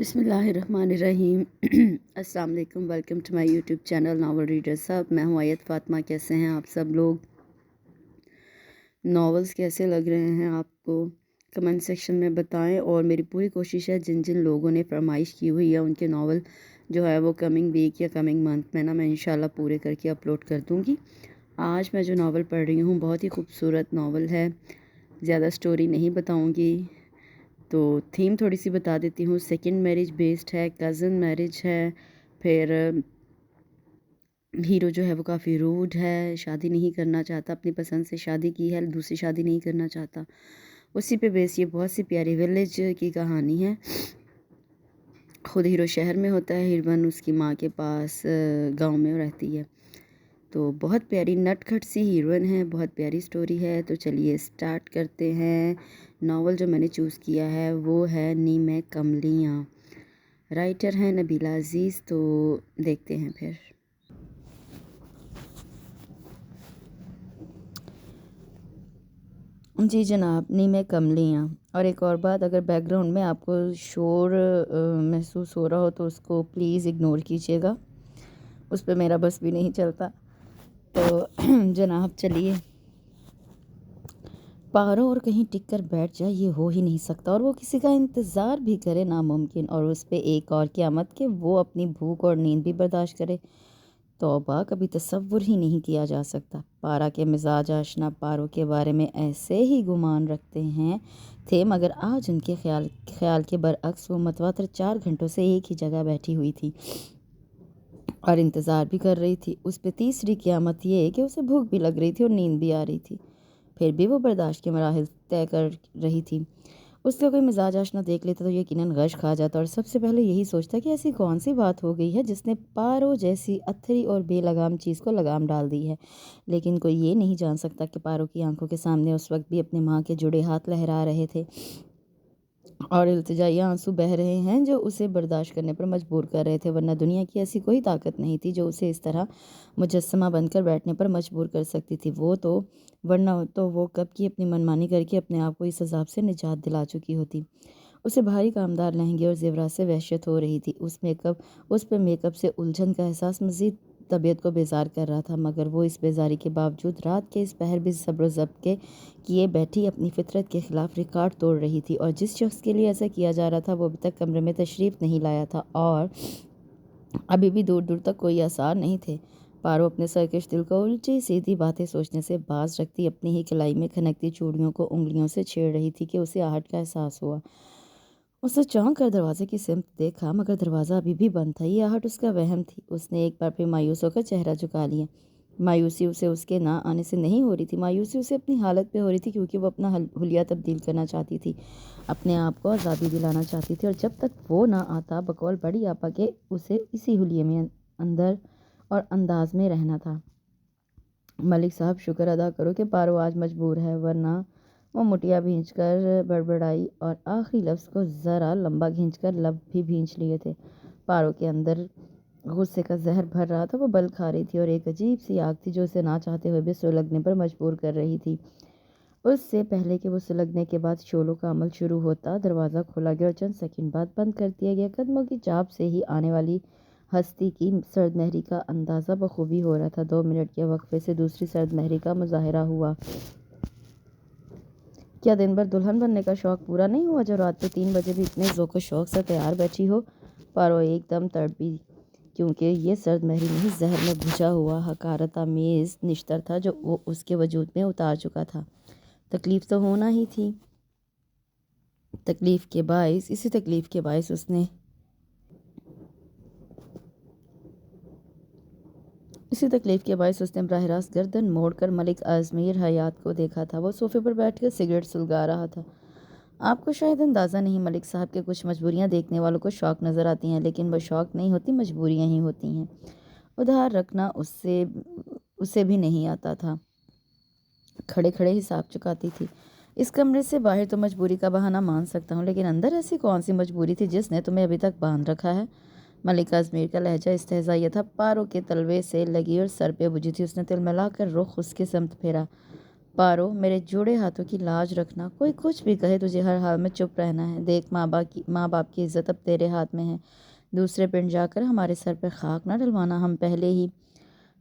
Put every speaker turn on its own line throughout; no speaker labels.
بسم اللہ الرحمن الرحیم السلام علیکم، welcome to my YouTube channel novel reader صاحب۔ میں ہوں آیت فاطمہ۔ کیسے ہیں آپ سب لوگ؟ ناولز کیسے لگ رہے ہیں آپ کو کمنٹ سیکشن میں بتائیں، اور میری پوری کوشش ہے جن جن لوگوں نے فرمائش کی ہوئی ہے ان کے ناول جو ہے وہ کمنگ ویک یا کمنگ منتھ میں میں انشاءاللہ پورے کر کے اپلوڈ کر دوں گی۔ آج میں جو ناول پڑھ رہی ہوں بہت ہی خوبصورت ناول ہے، زیادہ سٹوری نہیں بتاؤں گی، تو تھیم تھوڑی سی بتا دیتی ہوں۔ سیکنڈ میرج بیسڈ ہے، کزن میرج ہے، پھر ہیرو جو ہے وہ کافی روڈ ہے، شادی نہیں کرنا چاہتا، اپنی پسند سے شادی کی ہے، دوسری شادی نہیں کرنا چاہتا۔ اسی پہ بیس یہ بہت سی پیاری ویلیج کی کہانی ہے۔ خود ہیرو شہر میں ہوتا ہے، ہیروین اس کی ماں کے پاس گاؤں میں رہتی ہے۔ تو بہت پیاری نٹ کھٹ سی ہیروئن ہے، بہت پیاری سٹوری ہے۔ تو چلیے سٹارٹ کرتے ہیں۔ ناول جو میں نے چوز کیا ہے وہ ہے نیم کملیاں، رائٹر ہیں نبیلہ عزیز۔ تو دیکھتے ہیں پھر۔ جی جناب، نیم کملیاں۔ اور ایک اور بات، اگر بیک گراؤنڈ میں آپ کو شور محسوس ہو رہا ہو تو اس کو پلیز اگنور کیجیے گا، اس پہ میرا بس بھی نہیں چلتا۔ تو جناب چلیے، پارو اور کہیں ٹک کر بیٹھ جائے یہ ہو ہی نہیں سکتا، اور وہ کسی کا انتظار بھی کرے ناممکن، اور اس پہ ایک اور قیامت کہ وہ اپنی بھوک اور نیند بھی برداشت کرے، توبہ کبھی تصور ہی نہیں کیا جا سکتا۔ پارا کے مزاج آشنا پارو کے بارے میں ایسے ہی گمان رکھتے ہیں تھے، مگر آج ان کے خیال کے برعکس وہ متواتر 4 گھنٹوں سے ایک ہی جگہ بیٹھی ہوئی تھی اور انتظار بھی کر رہی تھی۔ اس پہ تیسری قیامت یہ کہ اسے بھوک بھی لگ رہی تھی اور نیند بھی آ رہی تھی، پھر بھی وہ برداشت کے مراحل طے کر رہی تھی۔ اس کا کوئی مزاج آشنا دیکھ لیتا تو یقیناً غش کھا جاتا، اور سب سے پہلے یہی سوچتا کہ ایسی کون سی بات ہو گئی ہے جس نے پارو جیسی اتھری اور بے لگام چیز کو لگام ڈال دی ہے۔ لیکن کوئی یہ نہیں جان سکتا کہ پارو کی آنکھوں کے سامنے اس وقت بھی اپنے ماں کے جڑے ہاتھ لہرا رہے تھے اور التجائی آنسو بہہ رہے ہیں جو اسے برداشت کرنے پر مجبور کر رہے تھے، ورنہ دنیا کی ایسی کوئی طاقت نہیں تھی جو اسے اس طرح مجسمہ بن کر بیٹھنے پر مجبور کر سکتی تھی۔ ورنہ تو وہ کب کی اپنی منمانی کر کے اپنے آپ کو اس عذاب سے نجات دلا چکی ہوتی۔ اسے بھاری کامدار لہنگے اور زیورات سے وحشت ہو رہی تھی۔ اس پہ میک اپ سے الجھن کا احساس مزید طبیعت کو بیزار کر رہا تھا، مگر وہ اس بیزاری کے باوجود رات کے اس پہر بھی صبر و ضبط کے کیے بیٹھی اپنی فطرت کے خلاف ریکارڈ توڑ رہی تھی، اور جس شخص کے لیے ایسا کیا جا رہا تھا وہ ابھی تک کمرے میں تشریف نہیں لایا تھا، اور ابھی بھی دور دور تک کوئی آثار نہیں تھے۔ پارو اپنے سرکش دل کو الٹی سیدھی باتیں سوچنے سے باز رکھتی اپنی ہی کلائی میں کھنکتی چوڑیوں کو انگلیوں سے چھیڑ رہی تھی کہ اسے آہٹ کا احساس ہوا۔ اس نے چونک کر دروازے کی سمت دیکھا، مگر دروازہ ابھی بھی بند تھا۔ یہ آہٹ اس کا وہم تھی۔ اس نے ایک بار پھر مایوس ہو کر چہرہ جھکا لیا۔ مایوسی اسے اس کے نہ آنے سے نہیں ہو رہی تھی، مایوسی اسے اپنی حالت پہ ہو رہی تھی، کیونکہ وہ اپنا حلیہ تبدیل کرنا چاہتی تھی، اپنے آپ کو آزادی دلانا چاہتی تھی، اور جب تک وہ نہ آتا بقول بڑی آپا کے اسے اسی حلیے میں اندر اور انداز میں رہنا تھا۔ ملک صاحب شکر ادا کرو کہ پارو آج مجبور ہے، ورنہ وہ مٹیا بھینچ کر بڑبڑائی اور آخری لفظ کو ذرا لمبا کھینچ کر لب بھی بھینچ لیے تھے۔ پارو کے اندر غصے کا زہر بھر رہا تھا، وہ بل کھا رہی تھی، اور ایک عجیب سی آگ تھی جو اسے نہ چاہتے ہوئے بھی سلگنے پر مجبور کر رہی تھی۔ اس سے پہلے کہ وہ سلگنے کے بعد شعلوں کا عمل شروع ہوتا، دروازہ کھولا گیا اور چند سیکنڈ بعد بند کر دیا گیا۔ قدموں کی چاپ سے ہی آنے والی ہستی کی سرد مہری کا اندازہ بخوبی ہو رہا تھا۔ 2 منٹ کے وقفے سے دوسری سرد مہری کا مظاہرہ ہوا۔ کیا دن بھر دلہن بننے کا شوق پورا نہیں ہوا جو رات کے 3 بجے بھی اتنے ذوق و شوق سے تیار بیٹھی ہو؟ پارو ایک دم تڑپی، کیونکہ یہ سرد مہری نہیں، زہر میں بھجا ہوا حقارت آمیز نشتر تھا جو وہ اس کے وجود میں اتار چکا تھا۔ تکلیف تو ہونا ہی تھی۔ اسی تکلیف کے باعث اس نے براہ راست گردن موڑ کر ملک ازمیر حیات کو دیکھا تھا۔ وہ صوفے پر بیٹھ کر سگریٹ سلگا رہا تھا۔ آپ کو شاید اندازہ نہیں ملک صاحب کے کچھ مجبوریاں دیکھنے والوں کو شوق نظر آتی ہیں، لیکن وہ شوق نہیں ہوتی، مجبوریاں ہی ہوتی ہیں۔ ادھار رکھنا اسے بھی نہیں آتا تھا، کھڑے کھڑے حساب چکاتی تھی۔ اس کمرے سے باہر تو مجبوری کا بہانہ مان سکتا ہوں، لیکن اندر ایسی کون سی مجبوری تھی جس نے تمہیں ابھی تک باندھ رکھا ہے؟ ملک ازمیر کا لہجہ استہزائیہ تھا، پارو کے تلوے سے لگی اور سر پہ بجھی تھی۔ اس نے تلملا کر رخ اس کے سمت پھیرا۔ پارو میرے جوڑے ہاتھوں کی لاج رکھنا، کوئی کچھ بھی کہے تجھے ہر حال میں چپ رہنا ہے۔ دیکھ ماں باپ کی عزت اب تیرے ہاتھ میں ہے، دوسرے پنڈ جا کر ہمارے سر پہ خاک نہ ڈلوانا۔ ہم پہلے ہی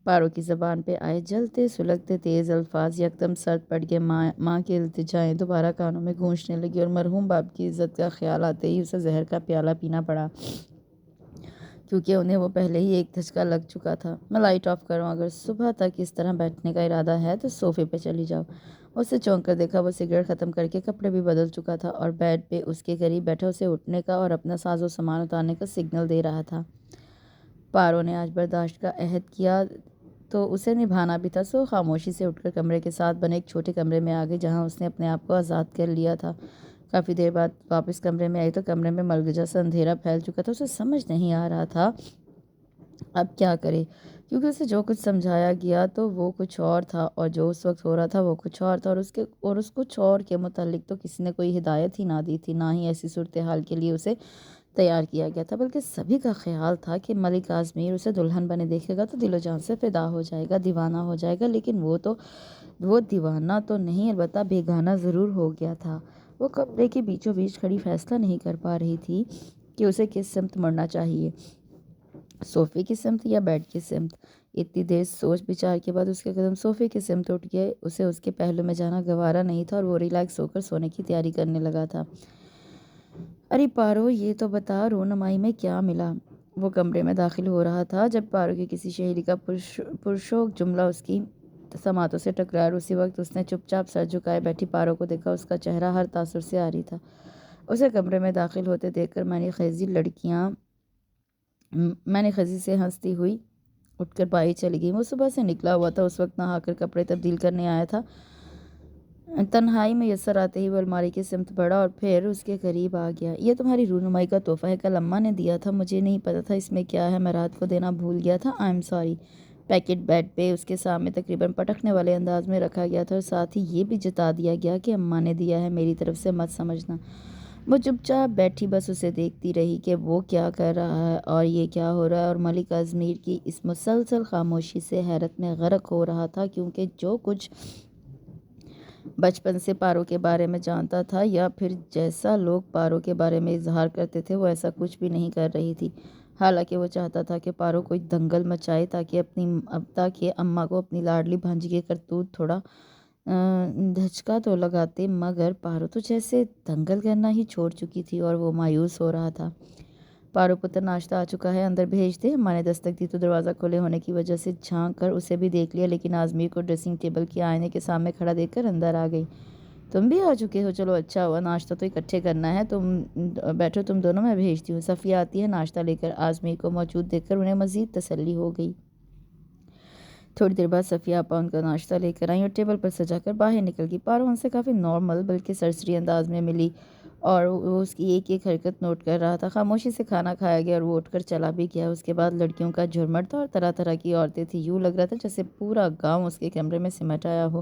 پارو کی زبان پہ آئے جلتے سلگتے تیز الفاظ یکدم سرد پڑ گئے۔ ماں کی التجائیں دوبارہ کانوں میں گونجنے لگی اور مرحوم باپ کی عزت کا خیال آتے ہی اسے زہر کا پیالہ پینا پڑا، کیونکہ انہیں وہ پہلے ہی ایک دھچکا لگ چکا تھا۔ میں لائٹ آف کروں؟ اگر صبح تک اس طرح بیٹھنے کا ارادہ ہے تو صوفے پہ چلی جاؤ۔ اسے چونک کر دیکھا، وہ سگریٹ ختم کر کے کپڑے بھی بدل چکا تھا اور بیڈ پہ اس کے قریب بیٹھا اسے اٹھنے کا اور اپنا ساز و سامان اتارنے کا سگنل دے رہا تھا۔ پارو نے آج برداشت کا عہد کیا تو اسے نبھانا بھی تھا، سو خاموشی سے اٹھ کر کمرے کے ساتھ بنے ایک چھوٹے کمرے میں آ گئی جہاں اس نے اپنے آپ کو آزاد کر لیا تھا۔ کافی دیر بعد واپس کمرے میں آئی تو کمرے میں ملگجا سا اندھیرا پھیل چکا تھا۔ اسے سمجھ نہیں آ رہا تھا اب کیا کرے، کیونکہ اسے جو کچھ سمجھایا گیا تو وہ کچھ اور تھا اور جو اس وقت ہو رہا تھا وہ کچھ اور تھا، اور اس کچھ اور کے متعلق تو کسی نے کوئی ہدایت ہی نہ دی تھی، نہ ہی ایسی صورتحال کے لیے اسے تیار کیا گیا تھا، بلکہ سبھی کا خیال تھا کہ ملک کاظمیر اسے دلہن بنے دیکھے گا تو دل و جان سے فدا ہو جائے گا، دیوانہ ہو جائے گا۔ لیکن وہ دیوانہ تو نہیں، البتہ بیگانہ ضرور ہو گیا تھا۔ وہ کمرے کے بیچوں بیچ کھڑی فیصلہ نہیں کر پا رہی تھی کہ اسے کس سمت مڑنا چاہیے، صوفے کی سمت یا بیڈ کی سمت۔ اتنی دیر سوچ بچار کے بعد اس کے قدم صوفے کی سمت اٹھ گئے۔ اسے اس کے پہلو میں جانا گوارا نہیں تھا اور وہ ریلیکس ہو کر سونے کی تیاری کرنے لگا تھا۔ ارے پارو، یہ تو بتا رونمائی میں کیا ملا؟ وہ کمرے میں داخل ہو رہا تھا جب پارو کی کسی شہری کا پرشوک جملہ اس کی سماعتوں سے ٹکرایا اور اسی وقت اس نے چپ چاپ سر جھکائے بیٹھی پارو کو دیکھا۔ اس کا چہرہ ہر تاثر سے عاری تھا۔ اسے کمرے میں داخل ہوتے دیکھ کر میں نے خزی سے ہنستی ہوئی اٹھ کر باہر چلی گئی۔ وہ صبح سے نکلا ہوا تھا، اس وقت نہا کر کپڑے تبدیل کرنے آیا تھا۔ تنہائی میں یسر آتے ہی وہ الماری کی سمت بڑھا اور پھر اس کے قریب آ گیا۔ یہ تمہاری رونمائی کا تحفہ ہے، کل اماں نے دیا تھا، مجھے نہیں پتا تھا اس میں کیا ہے، میں رات کو دینا بھول گیا تھا، I am sorry. Packet bed پہ اس کے سامنے تقریباً پٹکنے والے انداز میں رکھا گیا تھا اور ساتھ ہی یہ بھی جتا دیا گیا کہ اماں نے دیا ہے، میری طرف سے مت سمجھنا۔ وہ چپ چاپ بیٹھی بس اسے دیکھتی رہی کہ وہ کیا کر رہا ہے اور یہ کیا ہو رہا ہے، اور ملک کاظمیر کی اس مسلسل خاموشی سے حیرت میں غرق ہو رہا تھا، کیونکہ جو کچھ بچپن سے پارو کے بارے میں جانتا تھا یا پھر جیسا لوگ پارو کے بارے میں اظہار کرتے تھے وہ ایسا کچھ بھی نہیں کر رہی تھی۔ حالانکہ وہ چاہتا تھا کہ پارو کوئی دنگل مچائے تاکہ اماں کو اپنی لاڈلی بھانجی کے کرتوت تھوڑا دھچکا تو لگاتے، مگر پارو تو جیسے دنگل کرنا ہی چھوڑ چکی تھی اور وہ مایوس ہو رہا تھا۔ پارو پتر، ناشتہ آ چکا ہے، اندر بھیج دے؟ اماں نے دستک دی تو دروازہ کھلے ہونے کی وجہ سے جھانک کر اسے بھی دیکھ لیا، لیکن آزمیر کو ڈریسنگ ٹیبل کے آئینے کے سامنے کھڑا دیکھ کر اندر آ گئی۔ تم بھی آ چکے ہو، چلو اچھا ہوا، ناشتہ تو اکٹھے کرنا ہے، تم بیٹھو تم دونوں، میں بھیجتی ہوں۔ صفیہ آتی ہے ناشتہ لے کر۔ آزمیر کو موجود دیکھ کر انہیں مزید تسلی ہو گئی۔ تھوڑی دیر بعد صفیہ آپا ان کا ناشتہ لے کر آئیں اور ٹیبل پر سجا کر باہر نکل گئی۔ پارو ان سے کافی نارمل بلکہ سرسری انداز میں ملی اور وہ اس کی ایک ایک حرکت نوٹ کر رہا تھا۔ خاموشی سے کھانا کھایا گیا اور وہ اٹھ کر چلا بھی گیا۔ اس کے بعد لڑکیوں کا جھرمٹ تھا اور طرح طرح کی عورتیں تھیں، یوں لگ رہا تھا جیسے پورا گاؤں اس کے کمرے میں سمٹ آیا ہو۔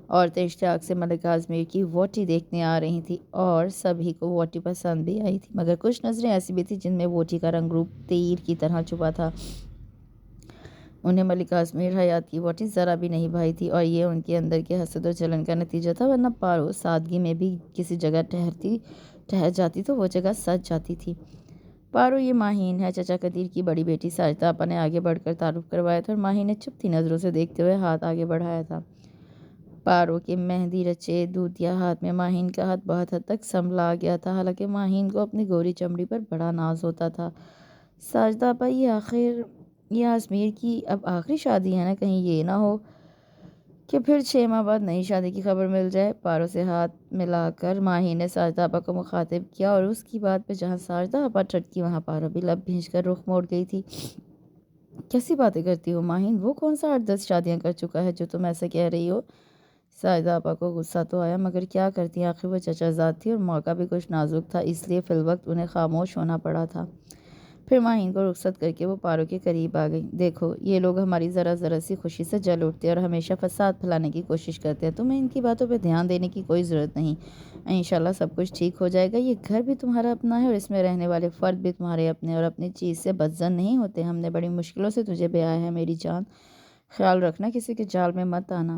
عورتیں اشتیاق سے ملک کاظمیر کی ووٹی دیکھنے آ رہی تھیں اور سبھی کو ووٹی پسند بھی آئی تھی، مگر کچھ نظریں ایسی بھی تھیں جن میں ووٹی کا رنگ روپ تیر کی طرح چھپا تھا۔ انہیں ملک کاظمیر حیات کی ووٹی ذرا بھی نہیں بھائی تھی اور یہ ان کے اندر کے حسد و جلن کا نتیجہ تھا، ورنہ پارو سادگی میں بھی کسی جگہ ٹھہر جاتی تو وہ جگہ سج جاتی تھی۔ پارو، یہ ماہین ہے، چچا قدیر کی بڑی بیٹی۔ ساجدہ آپا نے آگے بڑھ کر تعارف کروایا تھا اور ماہین نے چپتی نظروں سے دیکھتے ہوئے ہاتھ آگے بڑھایا تھا۔ پارو کے مہندی رچے دودیا ہاتھ میں ماہین کا ہاتھ بہت حد تک سنبھلا گیا تھا، حالانکہ ماہین کو اپنی گوری چمڑی پر بڑا ناز ہوتا تھا۔ ساجدہ آپا، یہ آزمیر کی اب آخری شادی ہے نا؟ کہیں یہ نہ ہو کہ پھر 6 ماہ بعد نئی شادی کی خبر مل جائے۔ پارو سے ہاتھ ملا کر ماہین نے ساجدہ آپا کو مخاطب کیا اور اس کی بات پہ جہاں ساجدہ آپا ٹھٹکی وہاں پارو بھی لب بھینچ کر رخ موڑ گئی تھی۔ کیسی باتیں کرتی ہو ماہین؟ وہ کون سا 8-10 شادیاں کر چکا ہے جو تم ایسا کہہ رہی ہو؟ ساجدہ آپا کو غصہ تو آیا، مگر کیا کرتی، آخر وہ چچا زاد تھی اور موقع بھی کچھ نازک تھا، اس لیے فی الوقت انہیں خاموش ہونا پڑا تھا۔ پھر ماہین کو رخصت کر کے وہ پارو کے قریب آ گئی۔ دیکھو، یہ لوگ ہماری ذرا سی خوشی سے جل اٹھتے ہیں اور ہمیشہ فساد پھیلانے کی کوشش کرتے ہیں، تمہیں ان کی باتوں پہ دھیان دینے کی کوئی ضرورت نہیں، انشاءاللہ سب کچھ ٹھیک ہو جائے گا۔ یہ گھر بھی تمہارا اپنا ہے اور اس میں رہنے والے فرد بھی تمہارے اپنے، اور اپنی چیز سے بدظن نہیں ہوتے۔ ہم نے بڑی مشکلوں سے تجھے بیایا ہے میری جان، خیال رکھنا کسی کے جال میں مت آنا۔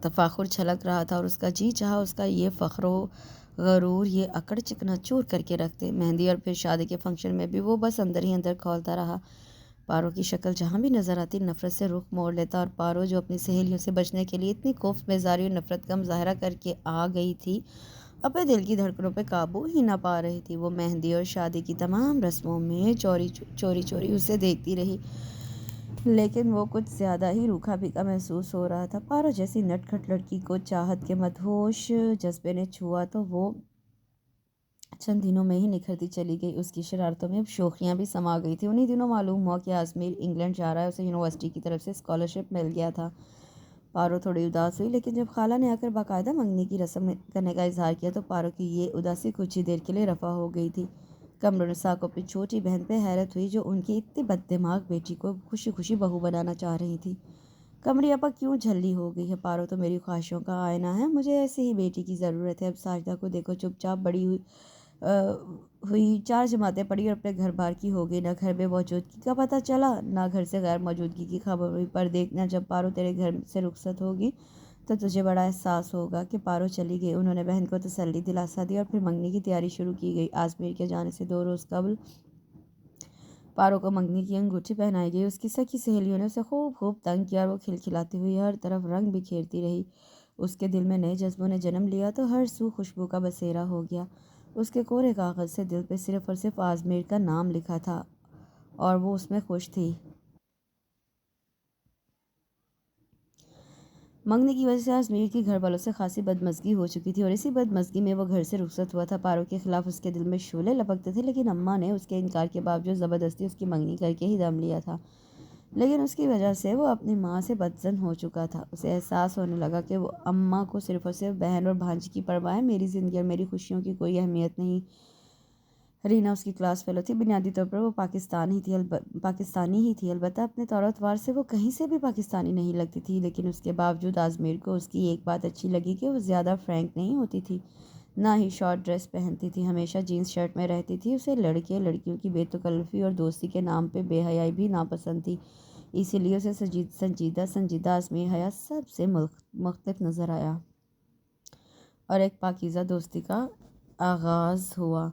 تفاخر چھلک رہا تھا اور اس کا جی چاہا اس کا یہ فخر و غرور یہ اکڑ چکنا چور کر کے رکھتے۔ مہندی اور پھر شادی کے فنکشن میں بھی وہ بس اندر ہی اندر کھولتا رہا۔ پارو کی شکل جہاں بھی نظر آتی نفرت سے رخ موڑ لیتا، اور پارو جو اپنی سہیلیوں سے بچنے کے لیے اتنی کوفت بیزاری اور نفرت کا مظاہرہ کر کے آ گئی تھی، اپنے دل کی دھڑکنوں پہ قابو ہی نہ پا رہی تھی۔ وہ مہندی اور شادی کی تمام رسموں میں چوری چوری اسے دیکھتی رہی، لیکن وہ کچھ زیادہ ہی روکھا پھیکا محسوس ہو رہا تھا۔ پارو جیسی نٹ کھٹ لڑکی کو چاہت کے مدہوش جذبے نے چھوا تو وہ چند دنوں میں ہی نکھرتی چلی گئی۔ اس کی شرارتوں میں اب شوخیاں بھی سما گئی تھی۔ انہی دنوں معلوم ہوا کہ آزمیر انگلینڈ جا رہا ہے، اسے یونیورسٹی کی طرف سے اسکالرشپ مل گیا تھا۔ پارو تھوڑی اداس ہوئی، لیکن جب خالہ نے آ کر باقاعدہ منگنی کی رسم کرنے کا اظہار کیا تو پارو کی یہ اداسی کچھ ہی دیر کے لیے رفع ہو گئی تھی۔ قمرالنساء کو اپنی چھوٹی بہن پہ حیرت ہوئی جو ان کی اتنی بد دماغ بیٹی کو خوشی خوشی بہو بنانا چاہ رہی تھی۔ قمری آپا کیوں جھلی ہو گئی ہے؟ پارو تو میری خواہشوں کا آئینہ ہے، مجھے ایسی ہی بیٹی کی ضرورت ہے۔ اب ساجدہ کو دیکھو، چپ چاپ بڑی ہوئی 4 جماعتیں پڑھی اور اپنے گھر بار کی ہو گئی، نہ گھر بے موجودگی کا پتہ چلا نہ گھر سے غیر موجودگی کی خبر ہوئی۔ پر دیکھنا، جب پارو تیرے گھر سے رخصت ہوگی تو تجھے بڑا احساس ہوگا کہ پارو چلی گئی۔ انہوں نے بہن کو تسلی دلاسا دی اور پھر منگنی کی تیاری شروع کی گئی۔ آزمیر کے جانے سے 2 روز قبل پارو کو منگنی کی انگوٹھی پہنائی گئی۔ اس کی سکی سہیلیوں نے اسے خوب تنگ کیا اور وہ کھلکھلاتی ہوئی ہر طرف رنگ بکھیرتی رہی۔ اس کے دل میں نئے جذبوں نے جنم لیا تو ہر سو خوشبو کا بسیرا ہو گیا۔ اس کے کورے کاغذ سے دل پہ صرف اور صرف آزمیر کا نام لکھا تھا اور وہ اس میں خوش تھی۔ منگنی کی وجہ سے آزمیر کی گھر والوں سے خاصی بدمزگی ہو چکی تھی اور اسی بدمزگی میں وہ گھر سے رخصت ہوا تھا۔ پارو کے خلاف اس کے دل میں شعلے لپکتے تھے، لیکن اماں نے اس کے انکار کے باوجود زبردستی اس کی منگنی کر کے ہی دم لیا تھا۔ لیکن اس کی وجہ سے وہ اپنی ماں سے بدظن ہو چکا تھا۔ اسے احساس ہونے لگا کہ وہ اماں کو صرف اور صرف بہن اور بھانجی کی پرواہ ہے، میری زندگی اور میری خوشیوں کی کوئی اہمیت نہیں۔ رینا اس کی کلاس فیلو تھی، بنیادی طور پر وہ پاکستانی ہی تھی، البتہ اپنے طور و اتوار سے وہ کہیں سے بھی پاکستانی نہیں لگتی تھی۔ لیکن اس کے باوجود آزمیر کو اس کی ایک بات اچھی لگی کہ وہ زیادہ فرینک نہیں ہوتی تھی، نہ ہی شارٹ ڈریس پہنتی تھی، ہمیشہ جینس شرٹ میں رہتی تھی۔ اسے لڑکے لڑکیوں کی بے تکلفی اور دوستی کے نام پہ بے حیائی بھی ناپسند تھی، اسی لیے اسے سنجیدہ آزمیر حیات سب سے مختلف نظر آیا اور ایک پاکیزہ دوستی کا آغاز ہوا۔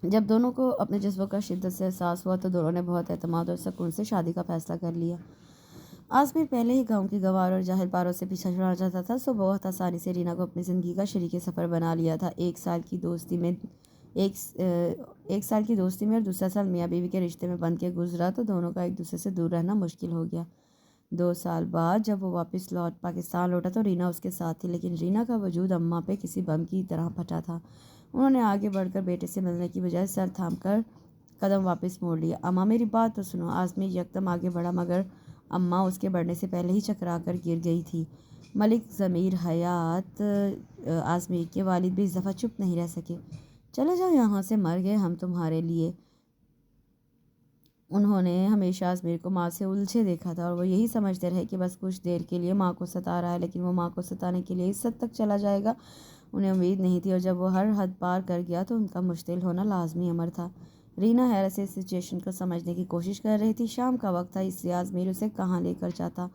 جب دونوں کو اپنے جذبوں کا شدت سے احساس ہوا تو دونوں نے بہت اعتماد اور سکون سے شادی کا فیصلہ کر لیا۔ آزمیر پہلے ہی گاؤں کی گنوار اور جاہل پارو سے پیچھا چھڑانا چاہتا تھا، سو بہت آسانی سے رینا کو اپنی زندگی کا شریک سفر بنا لیا تھا۔ ایک سال کی دوستی میں اور دوسرا سال میاں بیوی کے رشتے میں بن کے گزرا تو دونوں کا ایک دوسرے سے دور رہنا مشکل ہو گیا۔ 2 سال بعد جب وہ واپس پاکستان لوٹا تو رینا اس کے ساتھ تھی، لیکن رینا کا وجود اماں پہ کسی بم کی طرح پھٹا تھا۔ انہوں نے آگے بڑھ کر بیٹے سے ملنے کی بجائے سر تھام کر قدم واپس موڑ لیا۔ اماں میری بات تو سنو۔ آزمیر یکدم آگے بڑھا، مگر اماں اس کے بڑھنے سے پہلے ہی چکرا کر گر گئی تھی۔ ملک ضمیر حیات آزمیر کے والد بھی اس دفعہ چپ نہیں رہ سکے۔ چلے جاؤ یہاں سے، مر گئے ہم تمہارے لیے۔ انہوں نے ہمیشہ آزمیر کو ماں سے الجھے دیکھا تھا اور وہ یہی سمجھتے رہے کہ بس کچھ دیر کے لیے ماں کو ستا رہا ہے، لیکن وہ ماں کو ستانے کے لیے اس حد تک چلا جائے گا انہیں امید نہیں تھی، اور جب وہ ہر حد پار کر گیا تو ان کا مشتعل ہونا لازمی امر تھا۔ رینا حیرت سے اس سچویشن کو سمجھنے کی کوشش کر رہی تھی۔ شام کا وقت تھا، اس لیے آزمیر اسے کہاں لے کر جاتا۔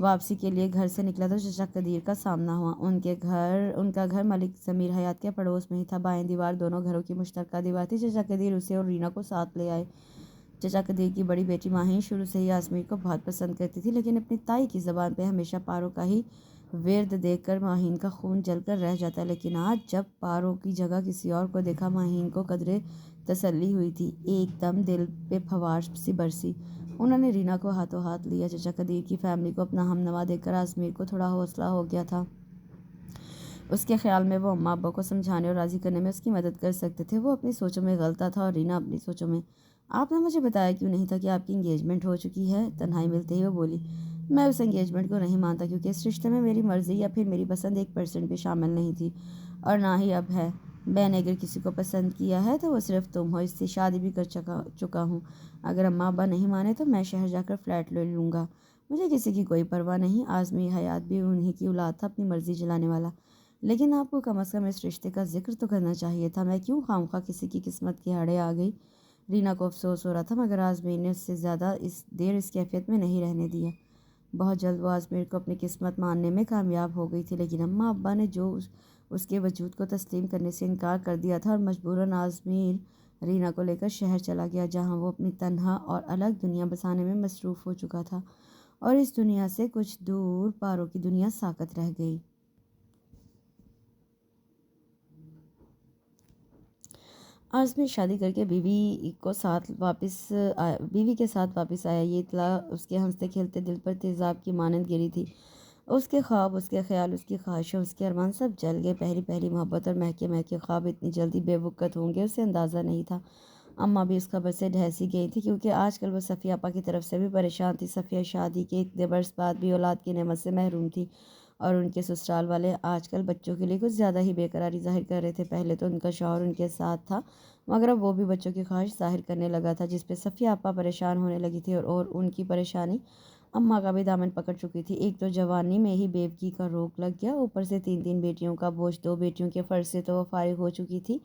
واپسی کے لیے گھر سے نکلا تو چچا قدیر کا سامنا ہوا۔ ان کا گھر ملک ضمیر حیات کے پڑوس میں ہی تھا، بائیں دیوار دونوں گھروں کی مشترکہ دیوار تھی۔ چچا قدیر اسے اور رینا کو ساتھ لے آئے۔ چچا قدیر کی بڑی بیٹی ماہین شروع سے ہی آزمیر کو بہت پسند کرتی تھی، لیکن اپنی تائی کی زبان پہ ہمیشہ پارو کا ہی ورد دیکھ کر ماہین کا خون جل کر رہ جاتا، لیکن آج جب پارو کی جگہ کسی اور کو دیکھا ماہین کو قدرے تسلی ہوئی تھی، ایک دم دل پہ پھوار سی برسی۔ انہوں نے رینا کو ہاتھوں ہاتھ لیا۔ چچا قدیر کی فیملی کو اپنا ہمنوا دیکھ کر آزمیر کو تھوڑا حوصلہ ہو گیا تھا۔ اس کے خیال میں وہ اماں ابا کو سمجھانے اور راضی کرنے میں اس کی مدد کر سکتے تھے۔ وہ اپنی سوچوں میں غلطا تھا اور رینا اپنی سوچوں میں۔ آپ نے مجھے بتایا کیوں نہیں تھا کہ آپ کی انگیجمنٹ ہو چکی ہے؟ تنہائی ملتے ہی وہ بولی۔ میں اس انگیجمنٹ کو نہیں مانتا کیونکہ اس رشتے میں میری مرضی یا پھر میری پسند 1% بھی شامل نہیں تھی اور نہ ہی اب ہے۔ میں نے اگر کسی کو پسند کیا ہے تو وہ صرف تم ہو، اس سے شادی بھی کر چکا ہوں۔ اگر اماں ابا نہیں مانے تو میں شہر جا کر فلیٹ لے لوں گا، مجھے کسی کی کوئی پرواہ نہیں۔ آزمیر حیات بھی انہی کی اولاد تھا، اپنی مرضی چلانے والا، لیکن آپ کو کم از کم اس رشتے کا ذکر تو کرنا چاہیے تھا۔ میں کیوں خواہ کسی کی قسمت کے آڑے آ گئی؟ رینا کو افسوس ہو رہا تھا، مگر آزمیر نے اس سے زیادہ اس کیفیت میں نہیں رہنے دیا۔ بہت جلد وہ آزمیر کو اپنی قسمت ماننے میں کامیاب ہو گئی تھی، لیکن اماں ابا نے جو اس کے وجود کو تسلیم کرنے سے انکار کر دیا تھا، اور مجبوراً آزمیر رینا کو لے کر شہر چلا گیا، جہاں وہ اپنی تنہا اور الگ دنیا بسانے میں مصروف ہو چکا تھا، اور اس دنیا سے کچھ دور پارو کی دنیا ساکت رہ گئی۔ آزمیر شادی کر کے بیوی کے ساتھ واپس آیا۔ یہ اطلاع اس کے ہنستے کھیلتے دل پر تیزاب کی مانند گری تھی۔ اس کے خواب، اس کے خیال، اس کی خواہشیں، اس کے ارمان سب جل گئے۔ پہلی محبت اور مہکے مہکے خواب اتنی جلدی بے وقت ہوں گے، اسے اندازہ نہیں تھا۔ اماں بھی اس خبر سے ڈھہ گئی تھی، کیونکہ آج کل وہ صفیہ آپا کی طرف سے بھی پریشان تھی۔ صفیہ شادی کے اتنے برس بعد بھی اولاد کی نعمت سے محروم تھی، اور ان کے سسرال والے آج کل بچوں کے لیے کچھ زیادہ ہی بے قراری ظاہر کر رہے تھے۔ پہلے تو ان کا شوہر ان کے ساتھ تھا، مگر اب وہ بھی بچوں کی خواہش ظاہر کرنے لگا تھا، جس پہ صفیہ آپا پریشان ہونے لگی تھی، اور ان کی پریشانی اماں کا بھی دامن پکڑ چکی تھی۔ ایک تو جوانی میں ہی بیوگی کا روگ لگ گیا، اوپر سے تین بیٹیوں کا بوجھ۔ 2 بیٹیوں کے فرض سے تو وہ فارغ ہو چکی تھی،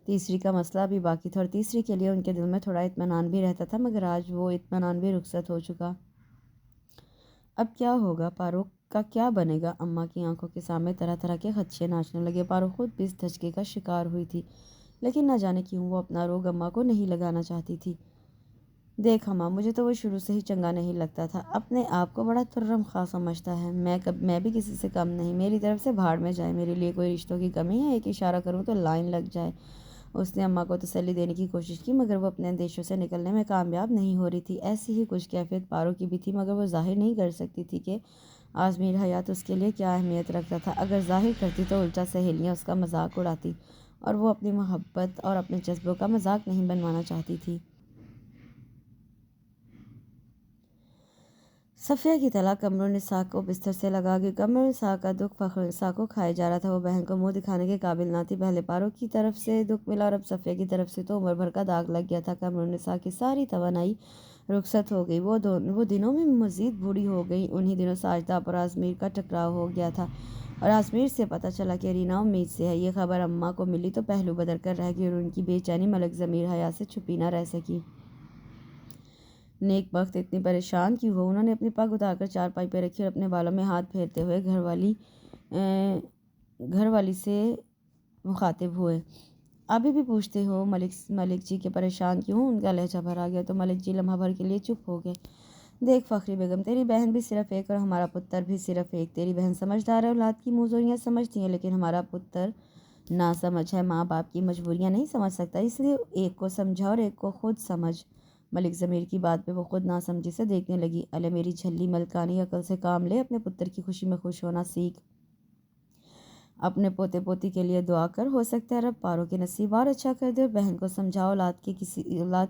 تیسری کا مسئلہ بھی باقی تھا، اور تیسری کے لیے ان کے دل میں تھوڑا اطمینان بھی رہتا تھا، مگر آج وہ اطمینان بھی رخصت ہو چکا۔ اب کیا ہوگا؟ پارو کا کیا بنے گا؟ اماں کی آنکھوں کے سامنے طرح طرح کے خدشے ناچنے لگے۔ پارو خود بھی اس دھچکے کا شکار ہوئی تھی، لیکن نہ جانے کیوں وہ اپنا روگ اماں کو نہیں لگانا چاہتی تھی۔ دیکھ اماں، مجھے تو وہ شروع سے ہی چنگا نہیں لگتا تھا، اپنے آپ کو بڑا ترم خواہ سمجھتا ہے۔ میں بھی کسی سے کم نہیں، میری طرف سے بھاڑ میں جائے، میرے لیے کوئی رشتوں کی کمی ہے، ایک اشارہ کروں تو لائن لگ جائے۔ اس نے اماں کو تسلی دینے کی کوشش کی، مگر وہ اپنے اندیشوں سے نکلنے میں کامیاب نہیں ہو رہی تھی۔ ایسی ہی کچھ کیفیت پارو کی بھی تھی، مگر وہ ظاہر نہیں کر سکتی تھی کہ آزمیر حیات اس کے لیے کیا اہمیت رکھتا تھا۔ اگر ظاہر کرتی تو الٹا سہیلیاں اس کا مذاق اڑاتی، اور وہ اپنی محبت اور اپنے جذبوں کا مذاق نہیں بنوانا چاہتی تھی۔ صفیہ کی طلاق قمر النساء کو بستر سے لگا گئی۔ قمر النساء کا دکھ فخر النساء کو کھائے جا رہا تھا۔ وہ بہن کو منہ دکھانے کے قابل نہ تھی۔ پہلے پارو کی طرف سے دکھ ملا، اور اب صفیہ کی طرف سے تو عمر بھر کا داغ لگ گیا تھا۔ قمر النساء کی ساری توانائی رخصت ہو گئی، وہ دنوں میں مزید بوڑھی ہو گئی۔ انہی دنوں ساجدہ اور آزمیر کا ٹکراؤ ہو گیا تھا، اور آزمیر سے پتہ چلا کہ رینا امید سے ہے۔ یہ خبر اماں کو ملی تو پہلو بدل کر رہ گئی، اور ان کی بے چینی ملک ضمیر حیا سے چھپی نہ رہ سکی۔ نیک بخت اتنی پریشان کیوں ہو؟ انہوں نے اپنی پگ اتار کر چارپائی پہ رکھی، اور اپنے بالوں میں ہاتھ پھیرتے ہوئے گھر والی سے مخاطب ہوئے۔ ابھی بھی پوچھتے ہو ملک جی کہ پریشان کیوں ہوں؟ ان کا لہجہ بھر آ گیا تو ملک جی لمحہ بھر کے لیے چپ ہو گئے۔ دیکھ فخری بیگم، تیری بہن بھی صرف ایک، اور ہمارا پتر بھی صرف ایک۔ تیری بہن سمجھدار ہے، اولاد کی موزونیاں سمجھتی ہیں، لیکن ہمارا پتر ناسمجھ ہے، ماں باپ کی مجبوریاں نہیں سمجھ سکتا، اس لیے ایک کو سمجھا اور ایک کو خود سمجھ۔ ملک ضمیر کی بات پہ وہ خود ناسمجھی سے دیکھنے لگی۔ الے میری جھلی ملکانی عقل سے کام لے، اپنے پتر کی خوشی میں خوش ہونا سیکھ، اپنے پوتے پوتی کے لیے دعا کر، ہو سکتا ہے رب پارو کے نصیب اور اچھا کر دے۔ اور بہن کو سمجھاؤ، اولاد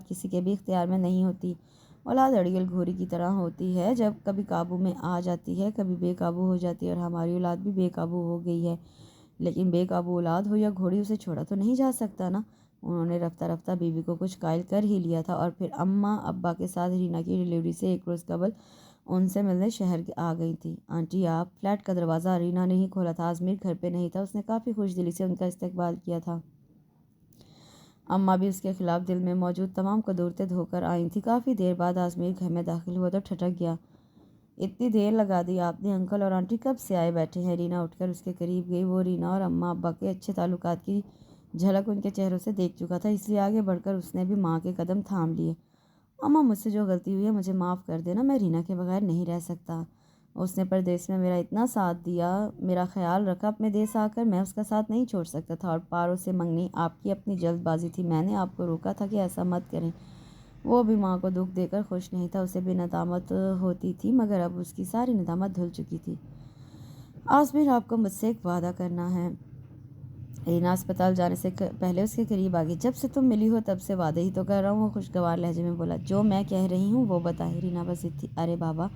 کسی کے بھی اختیار میں نہیں ہوتی، اولاد اڑیل گھوڑی کی طرح ہوتی ہے، جب کبھی قابو میں آ جاتی ہے، کبھی بے قابو ہو جاتی ہے، اور ہماری اولاد بھی بے قابو ہو گئی ہے، لیکن بے قابو اولاد ہو یا گھوڑی، اسے چھوڑا تو نہیں جا سکتا نا۔ انہوں نے رفتہ رفتہ بیوی کو کچھ قائل کر ہی لیا تھا، اور پھر اماں ابا کے ساتھ رینا کی ڈیلیوری سے ایک روز قبل ان سے ملنے شہر آ گئی تھی۔ آنٹی آپ؟ فلیٹ کا دروازہ رینا نے ہی کھولا تھا، آزمیر گھر پہ نہیں تھا۔ اس نے کافی خوش دلی سے ان کا استقبال کیا تھا۔ اماں بھی اس کے خلاف دل میں موجود تمام قدورتیں دھو کر آئی تھی۔ کافی دیر بعد آزمیر گھر میں داخل ہوا تو ٹھٹک گیا۔ اتنی دیر لگا دی آپ نے؟ انکل اور آنٹی کب سے آئے بیٹھے ہیں؟ رینا اٹھ کر اس کے قریب گئی۔ وہ رینا اور اماں ابا کے اچھے تعلقات کی جھلک ان کے چہروں سے دیکھ چکا تھا، اس لیے آگے بڑھ کر اس نے بھی ماں کے قدم تھام لیے۔ اماں، مجھ سے جو غلطی ہوئی ہے مجھے معاف کر دینا، میں رینا کے بغیر نہیں رہ سکتا۔ اس نے پردیس میں میرا اتنا ساتھ دیا، میرا خیال رکھا، اپنے دیس آ کر میں اس کا ساتھ نہیں چھوڑ سکتا تھا، اور پارو سے منگنی آپ کی اپنی جلد بازی تھی، میں نے آپ کو روکا تھا کہ ایسا مت کریں۔ وہ بھی ماں کو دکھ دے کر خوش نہیں تھا، اسے بھی ندامت ہوتی تھی، مگر اب اس کی ساری ندامت دھل چکی تھی۔ آزمیر، آپ کو مجھ سے ایک وعدہ کرنا ہے۔ رینا اسپتال جانے سے پہلے اس کے قریب آ گئی۔ جب سے تم ملی ہو تب سے وعدے ہی تو کر رہا ہوں، وہ خوشگوار لہجے میں بولا۔ جو میں کہہ رہی ہوں وہ بتائے، رینا بس تھی۔ ارے بابا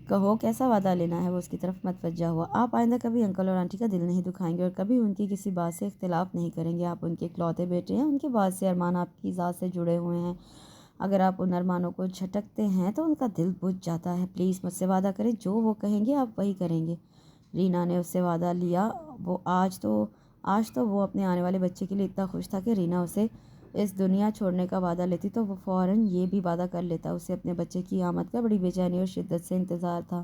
کہو، کیسا وعدہ لینا ہے؟ وہ اس کی طرف متوجہ ہوا۔ آپ آئندہ کبھی انکل اور آنٹی کا دل نہیں دکھائیں گے، اور کبھی ان کی کسی بات سے اختلاف نہیں کریں گے۔ آپ ان کے اکلوتے بیٹے ہیں، ان کے بہت سے ارمان آپ کی ذات سے جڑے ہوئے ہیں، اگر آپ ان ارمانوں کو جھٹکتے ہیں تو ان کا دل بجھ جاتا ہے۔ پلیز مجھ سے وعدہ کریں، جو وہ کہیں گے آپ وہی کریں گے۔ رینا نے اس سے وعدہ لیا۔ وہ آج تو وہ اپنے آنے والے بچے کے لیے اتنا خوش تھا کہ رینا اسے اس دنیا چھوڑنے کا وعدہ لیتی تو وہ فوراً یہ بھی وعدہ کر لیتا۔ اسے اپنے بچے کی آمد کا بڑی بے چینی اور شدت سے انتظار تھا۔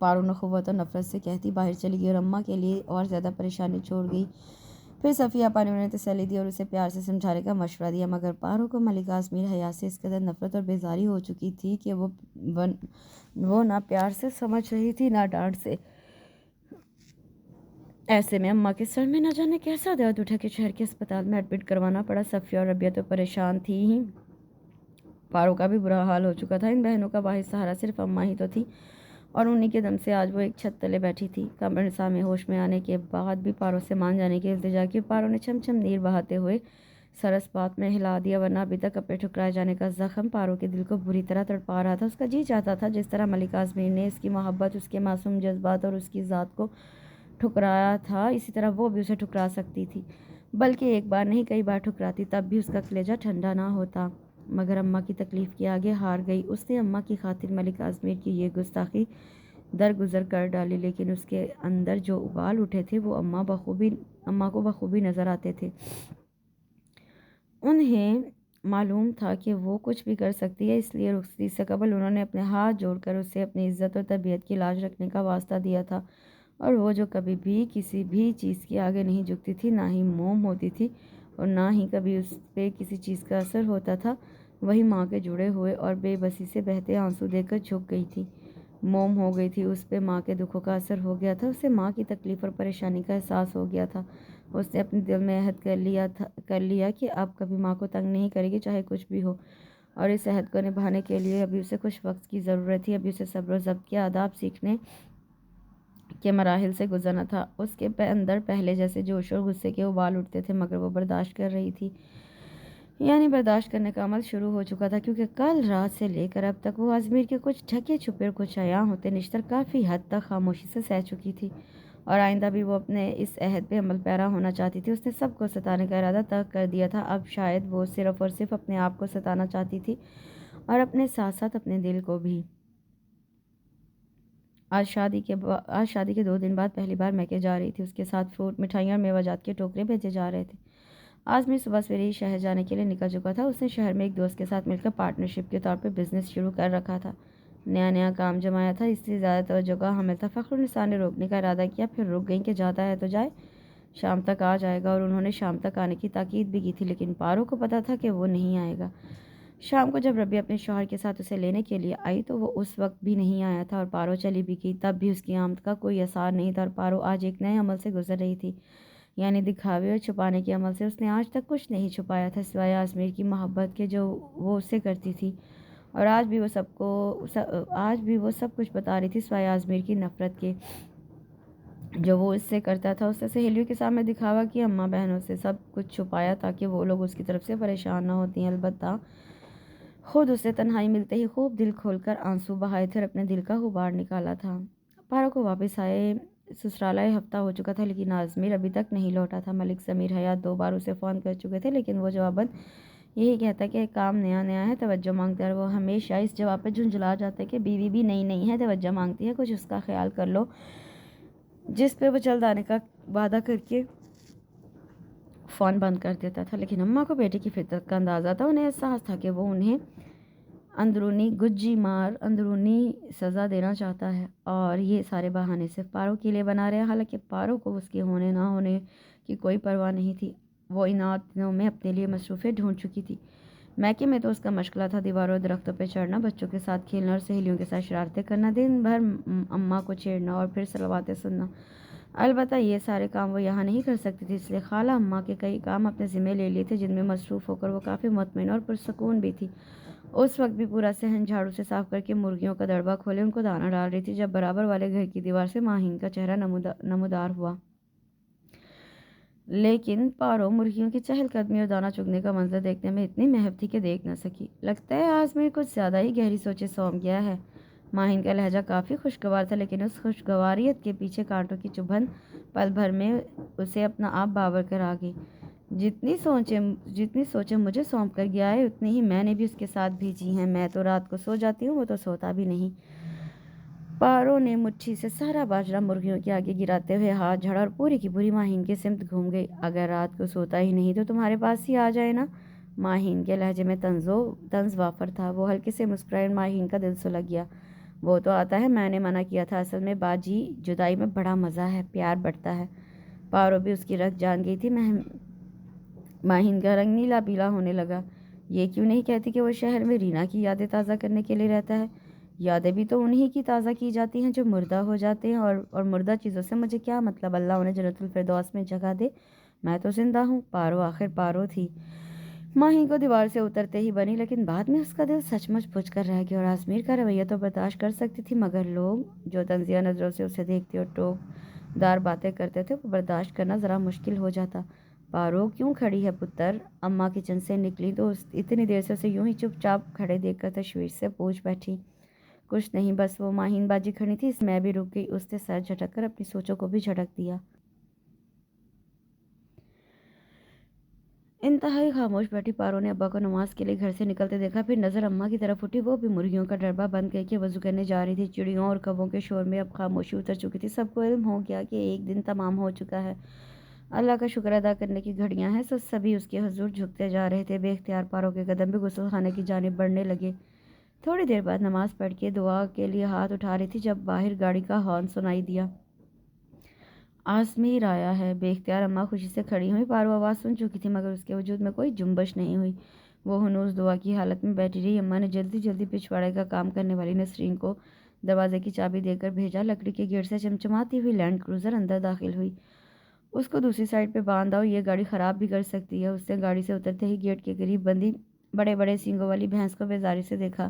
پارو نخوت اور نفرت سے کہتی باہر چلی گئی اور اماں کے لیے اور زیادہ پریشانی چھوڑ گئی۔ پھر صفیہ آپا نے انہیں تسلی دی اور اسے پیار سے سمجھانے کا مشورہ دیا، مگر پارو کو ملک قاسمیر حیا سے اس قدر نفرت اور بیزاری ہو چکی تھی کہ وہ نہ پیار سے سمجھ رہی تھی نہ ڈانٹ سے۔ ایسے میں اماں کے سر میں نہ جانے کیسا درد اٹھا کہ شہر کے اسپتال میں ایڈمٹ کروانا پڑا۔ صفیہ اور ربیہ تو پریشان تھی ہی، پارو کا بھی برا حال ہو چکا تھا۔ ان بہنوں کا واحد سہارا صرف اماں ہی تو تھی اور انہی کے دم سے آج وہ ایک چھت تلے بیٹھی تھی۔ قمر نساء میں ہوش میں آنے کے بعد بھی پارو سے مان جانے کی التجا کی۔ پارو نے چھم چھم نیر بہاتے ہوئے سر اس بات میں ہلا دیا، ورنہ ابھی تک اپنے ٹھکرائے جانے کا زخم پارو کے دل کو بری طرح تڑپا رہا تھا۔ اس کا جی چاہتا تھا جس طرح ملک قاسمیر نے اس کی محبت، اس کے معصوم جذبات اور اس کی ذات کو ٹھکرایا تھا، اسی طرح وہ بھی اسے ٹھکرا سکتی تھی، بلکہ ایک بار نہیں کئی بار ٹھکراتی، تب بھی اس کا کلیجہ ٹھنڈا نہ ہوتا۔ مگر اماں کی تکلیف کے آگے ہار گئی۔ اس نے اماں کی خاطر ملک قاسمیر کی یہ گستاخی درگزر کر ڈالی، لیکن اس کے اندر جو ابال اٹھے تھے وہ اماں کو بخوبی نظر آتے تھے۔ انہیں معلوم تھا کہ وہ کچھ بھی کر سکتی ہے، اس لیے رخصتی سے قبل انہوں نے اپنے ہاتھ جوڑ کر اسے اپنی عزت اور طبیعت کی لاج رکھنے کا واسطہ دیا تھا، اور وہ جو کبھی بھی کسی بھی چیز کے آگے نہیں جھکتی تھی، نہ ہی موم ہوتی تھی اور نہ ہی کبھی اس پہ کسی چیز کا اثر ہوتا تھا، وہی ماں کے جڑے ہوئے اور بے بسی سے بہتے آنسو دیکھ کر جھک گئی تھی، موم ہو گئی تھی۔ اس پہ ماں کے دکھوں کا اثر ہو گیا تھا، اسے ماں کی تکلیف اور پریشانی کا احساس ہو گیا تھا۔ اس نے اپنے دل میں عہد کر لیا کہ اب کبھی ماں کو تنگ نہیں کرے گی، چاہے کچھ بھی ہو، اور اس عہد کو نبھانے کے لیے ابھی اسے کچھ وقت کی ضرورت تھی۔ ابھی اسے صبر و ضبط کے آداب سیکھنے کے مراحل سے گزرنا تھا۔ اس کے اندر پہلے جیسے جوش اور غصے کے ابال اٹھتے تھے، مگر وہ برداشت کر رہی تھی، یعنی برداشت کرنے کا عمل شروع ہو چکا تھا، کیونکہ کل رات سے لے کر اب تک وہ آزمیر کے کچھ ڈھکے چھپے اور کچھ عیاں ہوتے نشتر کافی حد تک خاموشی سے سہ چکی تھی، اور آئندہ بھی وہ اپنے اس عہد پہ عمل پیرا ہونا چاہتی تھی۔ اس نے سب کو ستانے کا ارادہ ترک کر دیا تھا، اب شاید وہ صرف اور صرف اپنے آپ کو ستانا چاہتی تھی، اور اپنے ساتھ ساتھ اپنے دل کو بھی۔ آج شادی کے 2 دن بعد پہلی بار میکے جا رہی تھی، اس کے ساتھ فروٹ، مٹھائیاں اور میوہ جات کے ٹوکرے بھیجے جا رہے تھے۔ آزمیر صبح سویرے ہی شہر جانے کے لیے نکل چکا تھا۔ اس نے شہر میں ایک دوست کے ساتھ مل کر پارٹنرشپ کے طور پہ بزنس شروع کر رکھا تھا، نیا کام جمایا تھا، اس لیے زیادہ توجہ کا حامل تھا۔ فخرالنساء نے روکنے کا ارادہ کیا، پھر رک گئیں کہ جاتا ہے تو جائے، شام تک آ جائے گا، اور انہوں نے شام تک آنے کی تاکید بھی کی تھی، لیکن پارو کو پتا تھا کہ وہ نہیں آئے گا۔ شام کو جب ربیہ اپنے شوہر کے ساتھ اسے لینے کے لیے آئی تو وہ اس وقت بھی نہیں آیا تھا، اور پارو چلی بھی گئی، تب بھی اس کی آمد کا کوئی آثار نہیں تھا، اور پارو آج ایک نئے عمل سے گزر رہی تھی، یعنی دکھاوے اور چھپانے کے عمل سے۔ اس نے آج تک کچھ نہیں چھپایا تھا سوائے آزمیر کی محبت کے جو وہ اس سے کرتی تھی، اور آج بھی وہ سب کچھ بتا رہی تھی سوائے آزمیر کی نفرت کے جو وہ اس سے کرتا تھا۔ اس نے سہیلیوں کے سامنے دکھاوا کیا، اماں بہنوں سے سب کچھ چھپایا تاکہ وہ لوگ اس کی طرف سے پریشان نہ ہوتی، البتہ خود اسے تنہائی ملتے ہی خوب دل کھول کر آنسو بہائے تھے اور اپنے دل کا غبار نکالا تھا۔ پارو کو واپس آئے سسرالائے ہفتہ ہو چکا تھا، لیکن آزمیر ابھی تک نہیں لوٹا تھا۔ ملک ضمیر حیات 2 بار اسے فون کر چکے تھے، لیکن وہ جواباً یہی کہتا کہ کام نیا ہے، توجہ مانگتا ہے، اور وہ ہمیشہ اس جواب پہ جھنجھلا جاتا ہے کہ بیوی بھی نئی ہے، توجہ مانگتی ہے، کچھ اس کا خیال کر لو، جس پہ وہ جلد آنے کا وعدہ کر کے فون بند کر دیتا تھا۔ لیکن اماں کو بیٹے کی فطرت کا اندازہ تھا، انہیں احساس تھا کہ وہ انہیں اندرونی گجی مار اندرونی سزا دینا چاہتا ہے، اور یہ سارے بہانے صرف پارو کے لیے بنا رہے، حالانکہ پارو کو اس کے ہونے نہ ہونے کی کوئی پرواہ نہیں تھی۔ وہ ان دنوں میں اپنے لیے مصروفیت ڈھونڈ چکی تھی۔ میکے میں تو اس کا مشغلہ تھا دیواروں اور درختوں پہ چڑھنا، بچوں کے ساتھ کھیلنا اور سہیلیوں کے ساتھ شرارتیں کرنا، دن بھر اماں کو چھیڑنا اور پھر صلواتیں سننا۔ البتہ یہ سارے کام وہ یہاں نہیں کر سکتی تھی، اس لیے خالہ اماں کے کئی کام اپنے ذمہ لے لیے تھے، جن میں مصروف ہو کر وہ کافی مطمئن اور پرسکون بھی تھی۔ اس وقت بھی پورا صحن جھاڑو سے صاف کر کے مرغیوں کا دڑبہ کھولے ان کو دانہ ڈال رہی تھی، جب برابر والے گھر کی دیوار سے ماہین کا چہرہ نمودار ہوا۔ لیکن پارو مرغیوں کی چہل قدمی اور دانہ چگنے کا منظر دیکھنے میں اتنی محب تھی کہ دیکھ نہ سکی۔ لگتا ہے آزمیر کچھ زیادہ ہی گہری سوچے سونپ گیا ہے۔ ماہین کا لہجہ کافی خوشگوار تھا، لیکن اس خوشگواریت کے پیچھے کانٹوں کی چبھن پل بھر میں اسے اپنا آپ باور کر آ گئی۔ جتنی سوچیں مجھے سونپ کر گیا ہے، اتنی ہی میں نے بھی اس کے ساتھ بھیجی ہیں۔ میں تو رات کو سو جاتی ہوں، وہ تو سوتا بھی نہیں۔ پارو نے مٹھی سے سارا باجرہ مرغیوں کے آگے گراتے ہوئے ہاتھ جھاڑا اور پوری کی پوری ماہین کی سمت گھوم گئی۔ اگر رات کو سوتا ہی نہیں تو تمہارے پاس ہی آ جائے نا۔ ماہین کے لہجے میں طنز وافر تھا۔ وہ ہلکے سے مسکرائے اور ماہین کا دل سلگ گیا۔ وہ تو آتا ہے، میں نے منع کیا تھا، اصل میں باجی جدائی میں بڑا مزہ ہے، پیار بڑھتا ہے۔ پارو بھی اس کی رت جان گئی تھی۔ ماہین کا رنگ نیلا پیلا ہونے لگا۔ یہ کیوں نہیں کہتی کہ وہ شہر میں رینا کی یادیں تازہ کرنے کے لیے رہتا ہے؟ یادیں بھی تو انہی کی تازہ کی جاتی ہیں جو مردہ ہو جاتے ہیں، اور مردہ چیزوں سے مجھے کیا مطلب؟ اللہ انہیں جنت الفردوس میں جگہ دے، میں تو زندہ ہوں۔ پارو آخر پارو تھی، ماہی کو دیوار سے اترتے ہی بنی، لیکن بعد میں اس کا دل سچ مچ بجھ کر رہ گیا، اور آزمیر کا رویہ تو برداشت کر سکتی تھی، مگر لوگ جو طنزیہ نظروں سے اسے دیکھتے اور ٹوک دار باتیں کرتے تھے وہ برداشت کرنا ذرا مشکل ہو جاتا۔ پارو کیوں کھڑی ہے پتر؟ اماں کچن سے نکلی تو اتنی دیر سے اسے یوں ہی چپ چاپ کھڑے دیکھ کر تشویش سے پوچھ بیٹھی۔ کچھ نہیں، بس وہ ماہین باجی کھڑی تھی، اس میں بھی رک گئی۔ اس نے سر جھٹک کر اپنی سوچوں کو بھی جھٹک دیا۔ انتہائی خاموش بیٹھی پارو نے ابا کو نماز کے لیے گھر سے نکلتے دیکھا، پھر نظر اماں کی طرف اٹھی، وہ بھی مرغیوں کا ڈربہ بند کر کے وضو کرنے جا رہی تھی۔ چڑیوں اور کبوں کے شور میں اب خاموشی اتر چکی تھی، سب کو علم ہو گیا کہ ایک دن تمام ہو چکا ہے، اللہ کا شکر ادا کرنے کی گھڑیاں ہیں، سبھی اس کے حضور جھکتے جا رہے تھے۔ بے اختیار پارو کے قدم بھی غسل خانے کی جانب بڑھنے لگے۔ تھوڑی دیر بعد نماز پڑھ کے دعا کے لیے ہاتھ اٹھا رہی تھی جب باہر گاڑی کا ہارن سنائی دیا۔ آزمیر آیا ہے۔ بے اختیار اماں خوشی سے کھڑی ہوئی۔ پارو آواز سن چکی تھی مگر اس کے وجود میں کوئی جنبش نہیں ہوئی، وہ ہنوز دعا کی حالت میں بیٹھی رہی۔ اماں نے جلدی جلدی پچھواڑے کا کام کرنے والی نسرین کو دروازے کی چابی دے کر بھیجا۔ لکڑی کے گیٹ سے چمچماتی ہوئی لینڈ کروزر اندر داخل ہوئی۔ اس کو دوسری سائڈ پہ باندھ آؤ، یہ گاڑی خراب بھی کر سکتی ہے۔ اس نے گاڑی سے اترتے ہی گیٹ کے قریب بندھی بڑے بڑے سینگوں والی بھینس کو بیزاری سے دیکھا۔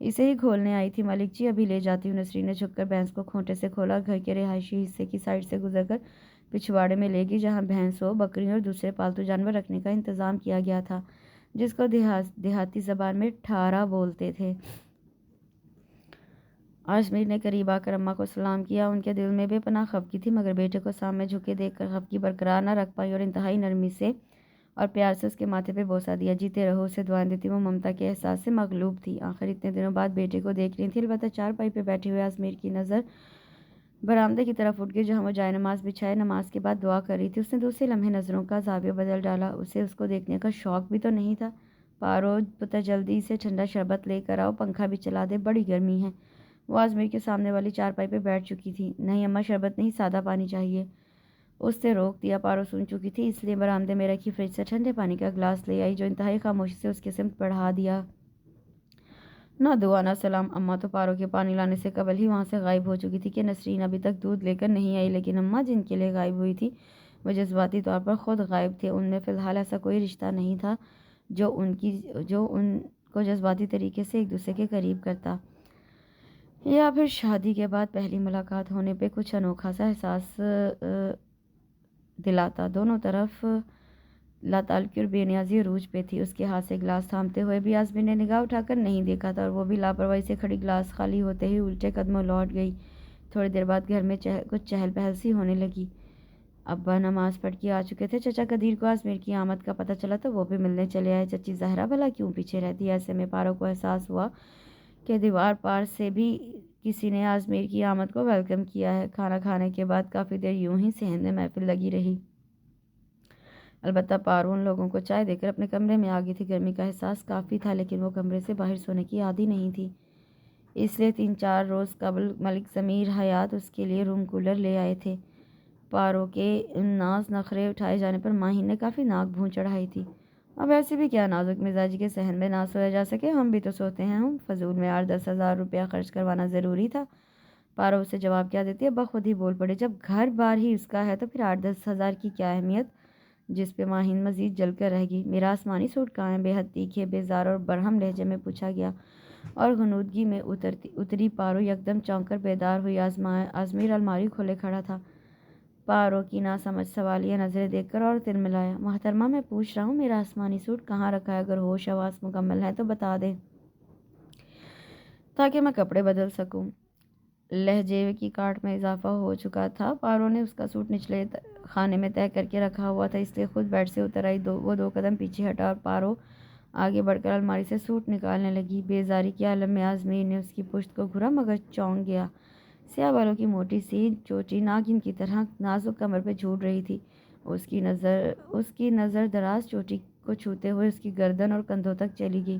اسے ہی کھولنے آئی تھی مالک جی، ابھی لے جاتی ہوں۔ نسرین نے جھک کر بھینس کو کھونٹے سے کھولا، گھر کے رہائشی حصے کی سائڈ سے گزر کر پچھواڑے میں لے گئی جہاں بھینسوں، بکریوں اور دوسرے پالتو جانور رکھنے کا انتظام کیا گیا تھا، جس کو دیہاتی زبان میں ٹھارا بولتے تھے۔ آزمیر نے قریب آ کر اماں کو سلام کیا۔ ان کے دل میں بے پناہ خفگی تھی مگر بیٹے کو سامنے جھکے دیکھ کر خفگی برقرار نہ رکھ پائی اور انتہائی نرمی سے اور پیار سے اس کے ماتھے پہ بوسہ دیا۔ جیتے رہو، اسے دعائیں دیتی وہ ممتا کے احساس سے مغلوب تھی۔ آخر اتنے دنوں بعد بیٹے کو دیکھ رہی تھی، البتہ چارپائی پہ بیٹھے ہوئے آزمیر کی نظر برآمدے کی طرف اٹھ گئی جہاں وہ جائے نماز بچھائے نماز کے بعد دعا کر رہی تھی۔ اس نے دوسرے لمحے نظروں کا زاویہ بدل ڈالا، اسے اس کو دیکھنے کا شوق بھی تو نہیں تھا۔ پارو پتر جلدی سے ٹھنڈا شربت لے کر آؤ، پنکھا بھی چلا دے، بڑی گرمی ہے۔ وہ آزمیر کے سامنے والی چارپائی پہ بیٹھ چکی تھی۔ نہیں اماں، شربت نہیں، سادہ پانی چاہیے، اس نے روک دیا۔ پارو سن چکی تھی، اس لیے برآمدے میں رکھی فریج سے ٹھنڈے پانی کا گلاس لے آئی جو انتہائی خاموشی سے اس کی سمت بڑھا دیا۔ نہ دعا نہ سلام، اماں تو پارو کے پانی لانے سے قبل ہی وہاں سے غائب ہو چکی تھی کہ نسرین ابھی تک دودھ لے کر نہیں آئی، لیکن اماں جن کے لیے غائب ہوئی تھی وہ جذباتی طور پر خود غائب تھے۔ ان میں فی الحال ایسا کوئی رشتہ نہیں تھا جو ان کو جذباتی طریقے سے ایک دوسرے کے قریب کرتا، یا پھر شادی کے بعد پہلی ملاقات ہونے پہ کچھ انوکھا سا احساس دلاتا۔ دونوں طرف لاتعلقی اور بے نیازی عروج پہ تھی۔ اس کے ہاتھ سے گلاس تھامتے ہوئے بھی آزمین نے نگاہ اٹھا کر نہیں دیکھا تھا اور وہ بھی لاپرواہی سے کھڑی گلاس خالی ہوتے ہی الٹے قدموں لوٹ گئی۔ تھوڑی دیر بعد گھر میں کچھ چہل پہل سی ہونے لگی۔ ابا نماز پڑھ کے آ چکے تھے۔ چچا قدیر کو آزمیر کی آمد کا پتہ چلا تو وہ بھی ملنے چلے آئے۔ چچی زہرا بھلا کیوں پیچھے رہتی؟ ایسے میں پارو کو احساس ہوا کہ دیوار پار سے بھی کسی نے آزمیر کی آمد کو ویلکم کیا ہے۔ کھانا کھانے کے بعد کافی دیر یوں ہی صحن میں محفل لگی رہی۔ البتہ پارو ان لوگوں کو چائے دے کر اپنے کمرے میں آ گئی تھی۔ گرمی کا احساس کافی تھا لیکن وہ کمرے سے باہر سونے کی عادی نہیں تھی، اس لیے 3-4 روز قبل ملک ضمیر حیات اس کے لیے روم کولر لے آئے تھے۔ پارو کے ناز نخرے اٹھائے جانے پر ماہین نے کافی ناک بھون چڑھائی تھی۔ اب ایسے بھی کیا نازک مزاجی کے صحن میں نہ سویا جا سکے؟ ہم بھی تو سوتے ہیں، ہم فضول میں 8-10 ہزار روپیہ خرچ کروانا ضروری تھا؟ پارو اسے جواب کیا دیتی؟ ابا خود ہی بول پڑے، جب گھر بار ہی اس کا ہے تو پھر 8-10 ہزار کی کیا اہمیت؟ جس پہ ماہین مزید جل کر رہ گئی۔ میرا آسمانی سوٹ کہاں ہے؟ بے حد تیکھے، بیزار اور برہم لہجے میں پوچھا گیا اور غنودگی میں اتری پارو یکدم چونک کر بیدار ہوئی۔ آزمیر الماری کھولے کھڑا تھا۔ پارو کی نہ سمجھ سوالیہ نظریں دیکھ کر اور تل ملایا۔ محترمہ میں پوچھ رہا ہوں میرا آسمانی سوٹ کہاں رکھا ہے؟ اگر ہوش حواس مکمل ہے تو بتا دیں تاکہ میں کپڑے بدل سکوں۔ لہجے کی کاٹ میں اضافہ ہو چکا تھا۔ پارو نے اس کا سوٹ نچلے خانے میں طے کر کے رکھا ہوا تھا، اس لیے خود بیڈ سے اتر آئی۔ وہ 2 قدم پیچھے ہٹا اور پارو آگے بڑھ کر الماری سے سوٹ نکالنے لگی۔ بیزاری کے عالم میں آزمیر نے اس کی پشت کو گھورا مگر چونک گیا۔ سیاہ بالوں کی موٹی سی چوٹی ناگن کی طرح نازک کمر پہ جھوٹ رہی تھی۔ اس کی نظر دراز چوٹی کو چھوتے ہوئے اس کی گردن اور کندھوں تک چلی گئی۔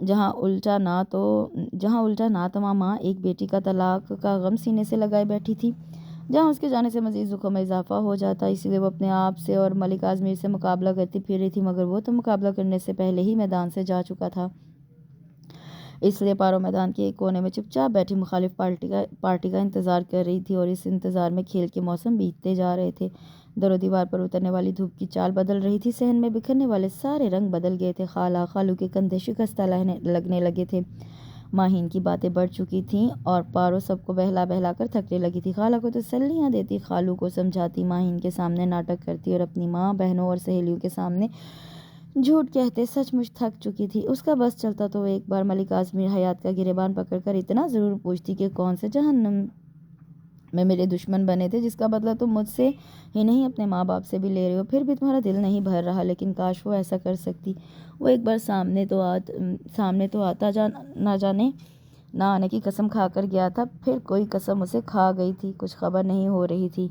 جہاں الٹا ناتواں ماں ایک بیٹی کا طلاق کا غم سینے سے لگائے بیٹھی تھی، جہاں اس کے جانے سے مزید زخم میں اضافہ ہو جاتا، اس لیے وہ اپنے آپ سے اور ملک اعظمیر سے مقابلہ کرتی پھر رہی تھی، مگر وہ تو مقابلہ کرنے سے پہلے ہی میدان سے جا چکا تھا۔ اس لیے پارو میدان کے ایک کونے میں چپ چاپ بیٹھی مخالف پارٹی کا انتظار کر رہی تھی، اور اس انتظار میں کھیل کے موسم بیتتے جا رہے تھے۔ در و دیوار پر اترنے والی دھوپ کی چال بدل رہی تھی، صحن میں بکھرنے والے سارے رنگ بدل گئے تھے، خالہ خالو کے کندھے شکستہ لگنے لگے تھے، ماہین کی باتیں بڑھ چکی تھیں اور پارو سب کو بہلا بہلا کر تھکنے لگی تھی۔ خالہ کو تسلیاں دیتی، خالو کو سمجھاتی، ماہین کے سامنے ناٹک کرتی اور اپنی ماں، بہنوں اور سہیلیوں کے سامنے جھوٹ کہتے سچ مچ تھک چکی تھی۔ اس کا بس چلتا تو وہ ایک بار ملک اعظمیر حیات کا گریبان پکڑ کر اتنا ضرور پوچھتی کہ کون سے جہنم میں میرے دشمن بنے تھے جس کا بدلہ تم مجھ سے ہی نہیں اپنے ماں باپ سے بھی لے رہے ہو، پھر بھی تمہارا دل نہیں بھر رہا، لیکن کاش وہ ایسا کر سکتی۔ وہ ایک بار سامنے تو آتا نہ جانے نہ آنے کی قسم کھا کر گیا تھا، پھر کوئی قسم اسے کھا گئی تھی، کچھ خبر نہیں ہو رہی تھی۔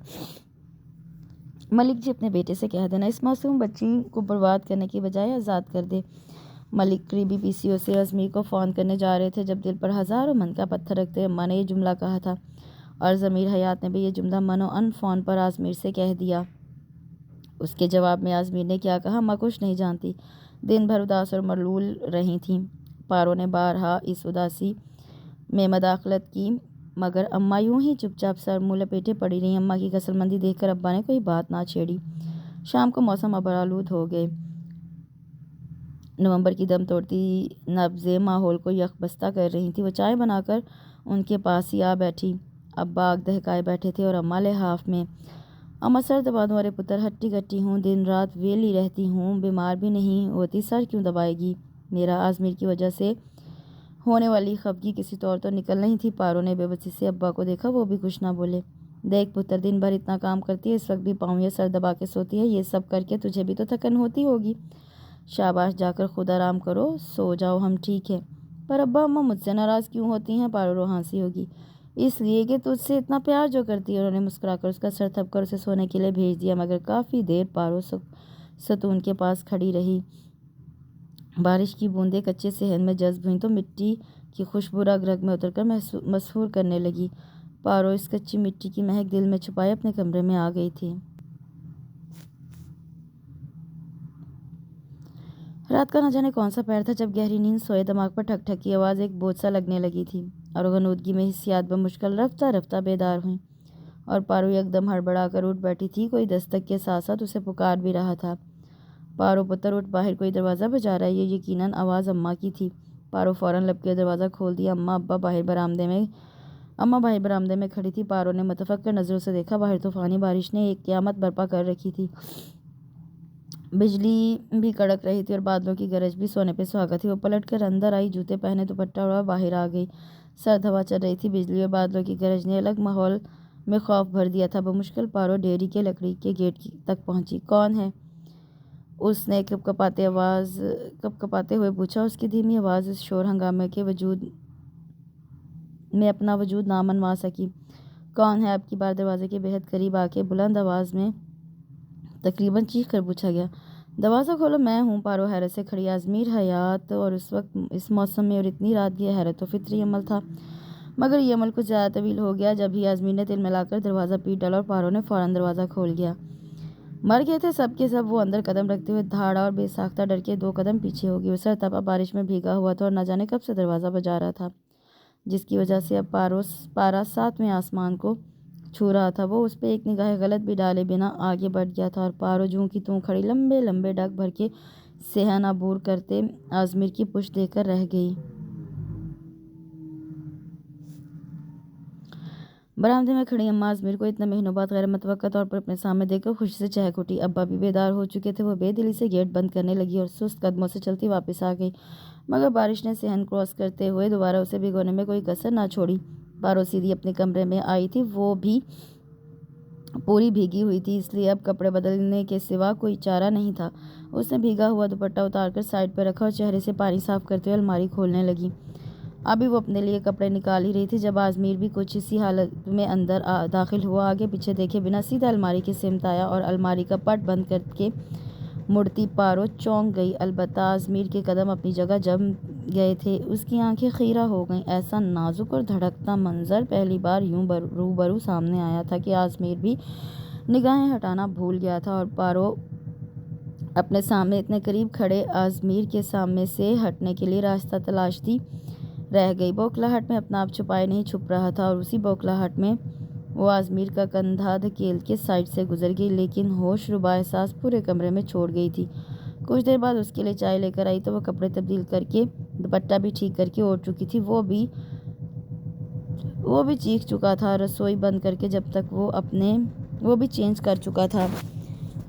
ملک جی اپنے بیٹے سے کہہ دینا اس معصوم بچی کو برباد کرنے کی بجائے آزاد کر دے۔ ملک قریبی پی سی او سے اعظمیر کو فون کرنے جا رہے تھے جب دل پر ہزاروں من کا پتھر رکھتے اماں نے یہ جملہ کہا تھا، اور ضمیر حیات نے بھی یہ جملہ من و ان فون پر اعظمیر سے کہہ دیا۔ اس کے جواب میں اعظمیر نے کیا کہا اماں کچھ نہیں جانتی، دن بھر اداس اور ملول رہی تھیں۔ پارو نے بارہا اس اداسی میں مداخلت کی، مگر اماں یوں ہی چپ چاپ سر منہ لپیٹے پڑی رہیں۔ اماں کی کسل دیکھ کر ابا نے کوئی بات نہ چھیڑی۔ شام کو موسم ابرآلود ہو گئے، نومبر کی دم توڑتی نبضیں ماحول کو یک بستہ کر رہی تھیں۔ وہ چائے بنا کر ان کے پاس ہی آ بیٹھی۔ ابا آگ دہکائے بیٹھے تھے اور اماں لحاف میں۔ اماں سر دبا دوں، ارے پتر ہٹی کٹی ہوں، دن رات ویلی رہتی ہوں، بیمار بھی نہیں ہوتی، سر کیوں دبائے گی؟ میرا اعظمیر کی وجہ سے ہونے والی خفگی کسی طور تو نکل نہیں تھی۔ پارو نے بے بسی سے ابا کو دیکھا، وہ بھی کچھ نہ بولے۔ دیکھ پتر، دن بھر اتنا کام کرتی ہے، اس وقت بھی پاؤں یا سر دبا کے سوتی ہے، یہ سب کر کے تجھے بھی تو تھکن ہوتی ہوگی۔ شاباش، جا کر خود آرام کرو، سو جاؤ، ہم ٹھیک ہے۔ پر ابا اماں مجھ سے ناراض کیوں ہوتی ہیں؟ پارو روحانسی ہوگی۔ اس لیے کہ تجھ سے اتنا پیار جو کرتی ہے۔ انہوں نے مسکرا کر اس کا سر تھپ کر اسے سونے کے لیے بھیج دیا، مگر کافی دیر پارو ستون کے پاس کھڑی رہی۔ بارش کی بوندیں کچے صحن میں جذب ہوئیں تو مٹی کی خوشبو رگ رگ میں اتر کر مسحور کرنے لگی۔ پارو اس کچی مٹی کی مہک دل میں چھپائے اپنے کمرے میں آ گئی تھی۔ رات کا نہ جانے کون سا پیر تھا جب گہری نیند سوئے دماغ پر ٹھک ٹھک کی آواز ایک بوجھ سا لگنے لگی تھی، اور غنودگی میں حسیات بمشکل رفتہ رفتہ بیدار ہوئیں، اور پارو یکدم ہڑبڑا کر اٹھ بیٹھی تھی۔ کوئی دستک کے ساتھ ساتھ اسے پکار بھی رہا تھا، پارو پتر اٹھ، باہر کوئی دروازہ بجا رہا ہے۔ یہ یقیناً آواز اماں کی تھی۔ پارو فوراً لپک کے دروازہ کھول دیا۔ اماں باہر برآمدے میں کھڑی تھی۔ پارو نے متفکر نظروں سے دیکھا، باہر طوفانی بارش نے ایک قیامت برپا کر رکھی تھی، بجلی بھی کڑک رہی تھی اور بادلوں کی گرج بھی سونے پہ سہاگا تھی۔ وہ پلٹ کر اندر آئی، جوتے پہنے، دوپٹہ اوڑھا باہر آ گئی۔ سرد ہوا چل رہی تھی، بجلی اور بادلوں کی گرج نے الگ ماحول میں خوف بھر دیا تھا۔ بمشکل پارو ڈیری کے لکڑی کے گیٹ تک پہنچی۔ کون ہے؟ اس نے کپ کپاتے ہوئے پوچھا۔ اس کی دھیمی آواز اس شور ہنگامے کے وجود میں اپنا وجود نہ منوا سکی۔ کون ہے؟ اب کی بار دروازے کے بہت قریب آ کے بلند آواز میں تقریباً چیخ کر پوچھا گیا۔ دروازہ کھولو، میں ہوں۔ پارو حیرت سے کھڑی، اعظمیر حیات، اور اس وقت اس موسم میں اور اتنی رات، یہ حیرت تو فطری عمل تھا، مگر یہ عمل کچھ زیادہ طویل ہو گیا جب ہی اعظمیر نے تل ملا کر دروازہ پیٹ ڈالا اور پارو نے فوراً دروازہ کھول دیا۔ مر گئے تھے سب کے سب۔ وہ اندر قدم رکھتے ہوئے دھاڑا اور بے ساختہ ڈر کے 2 قدم پیچھے ہو گئی۔ وہ سر تپا بارش میں بھیگا ہوا تھا اور نہ جانے کب سے دروازہ بجا رہا تھا، جس کی وجہ سے اب پارا 7ویں آسمان کو چھو رہا تھا۔ وہ اس پہ ایک نگاہ غلط بھی ڈالے بنا آگے بڑھ گیا تھا، اور پارو جوں کی توں کھڑی لمبے لمبے ڈگ بھر کے صحن عبور کرتے اعظمیر کی پشت دیکھ کر رہ گئی۔ برآمدے میں کھڑی اماں اعظمیر کو اتنے مہینوں بعد غیر متوقع طور پر اپنے سامنے دیکھ کر خوشی سے چہک اٹھی۔ ابا بھی بیدار ہو چکے تھے۔ وہ بے دلی سے گیٹ بند کرنے لگی اور سست قدموں سے چلتی واپس آ گئی، مگر بارش نے صحن کراس کرتے ہوئے دوبارہ اسے بھگونے میں کوئی کسر نہ چھوڑی۔ پارو سیدھی اپنے کمرے میں آئی تھی، وہ بھی پوری بھیگی ہوئی تھی، اس لیے اب کپڑے بدلنے کے سوا کوئی چارہ نہیں تھا۔ اس نے بھیگا ہوا دوپٹہ اتار کر سائڈ پہ رکھا اور چہرے سے پانی صاف کرتے ہوئے الماری کھولنے لگی۔ ابھی وہ اپنے لیے کپڑے نکال ہی رہی تھی جب اعظمیر بھی کچھ اسی حالت میں اندر داخل ہوا۔ آگے پیچھے دیکھے بنا سیدھا الماری کی سمت آیا اور الماری کا پٹ بند کر کے مڑتی پارو چونک گئی، البتہ آزمیر کے قدم اپنی جگہ جم گئے تھے۔ اس کی آنکھیں خیرہ ہو گئیں۔ ایسا نازک اور دھڑکتا منظر پہلی بار یوں روبرو سامنے آیا تھا کہ آزمیر بھی نگاہیں ہٹانا بھول گیا تھا، اور پارو اپنے سامنے اتنے قریب کھڑے آزمیر کے سامنے سے ہٹنے کے لیے راستہ تلاشتی رہ گئی۔ بوکھلاہٹ میں اپنا آپ چھپائے نہیں چھپ رہا تھا، اور اسی بوکھلاہٹ میں وہ آزمیر کا کندھا دھکیل کے سائڈ سے گزر گئی، لیکن ہوش ربا احساس پورے کمرے میں چھوڑ گئی تھی۔ کچھ دیر بعد اس کے لیے چائے لے کر آئی تو وہ کپڑے تبدیل کر کے دوپٹہ بھی ٹھیک کر کے اوڑھ چکی تھی۔ وہ بھی چیخ چکا تھا رسوئی بند کر کے وہ بھی چینج کر چکا تھا۔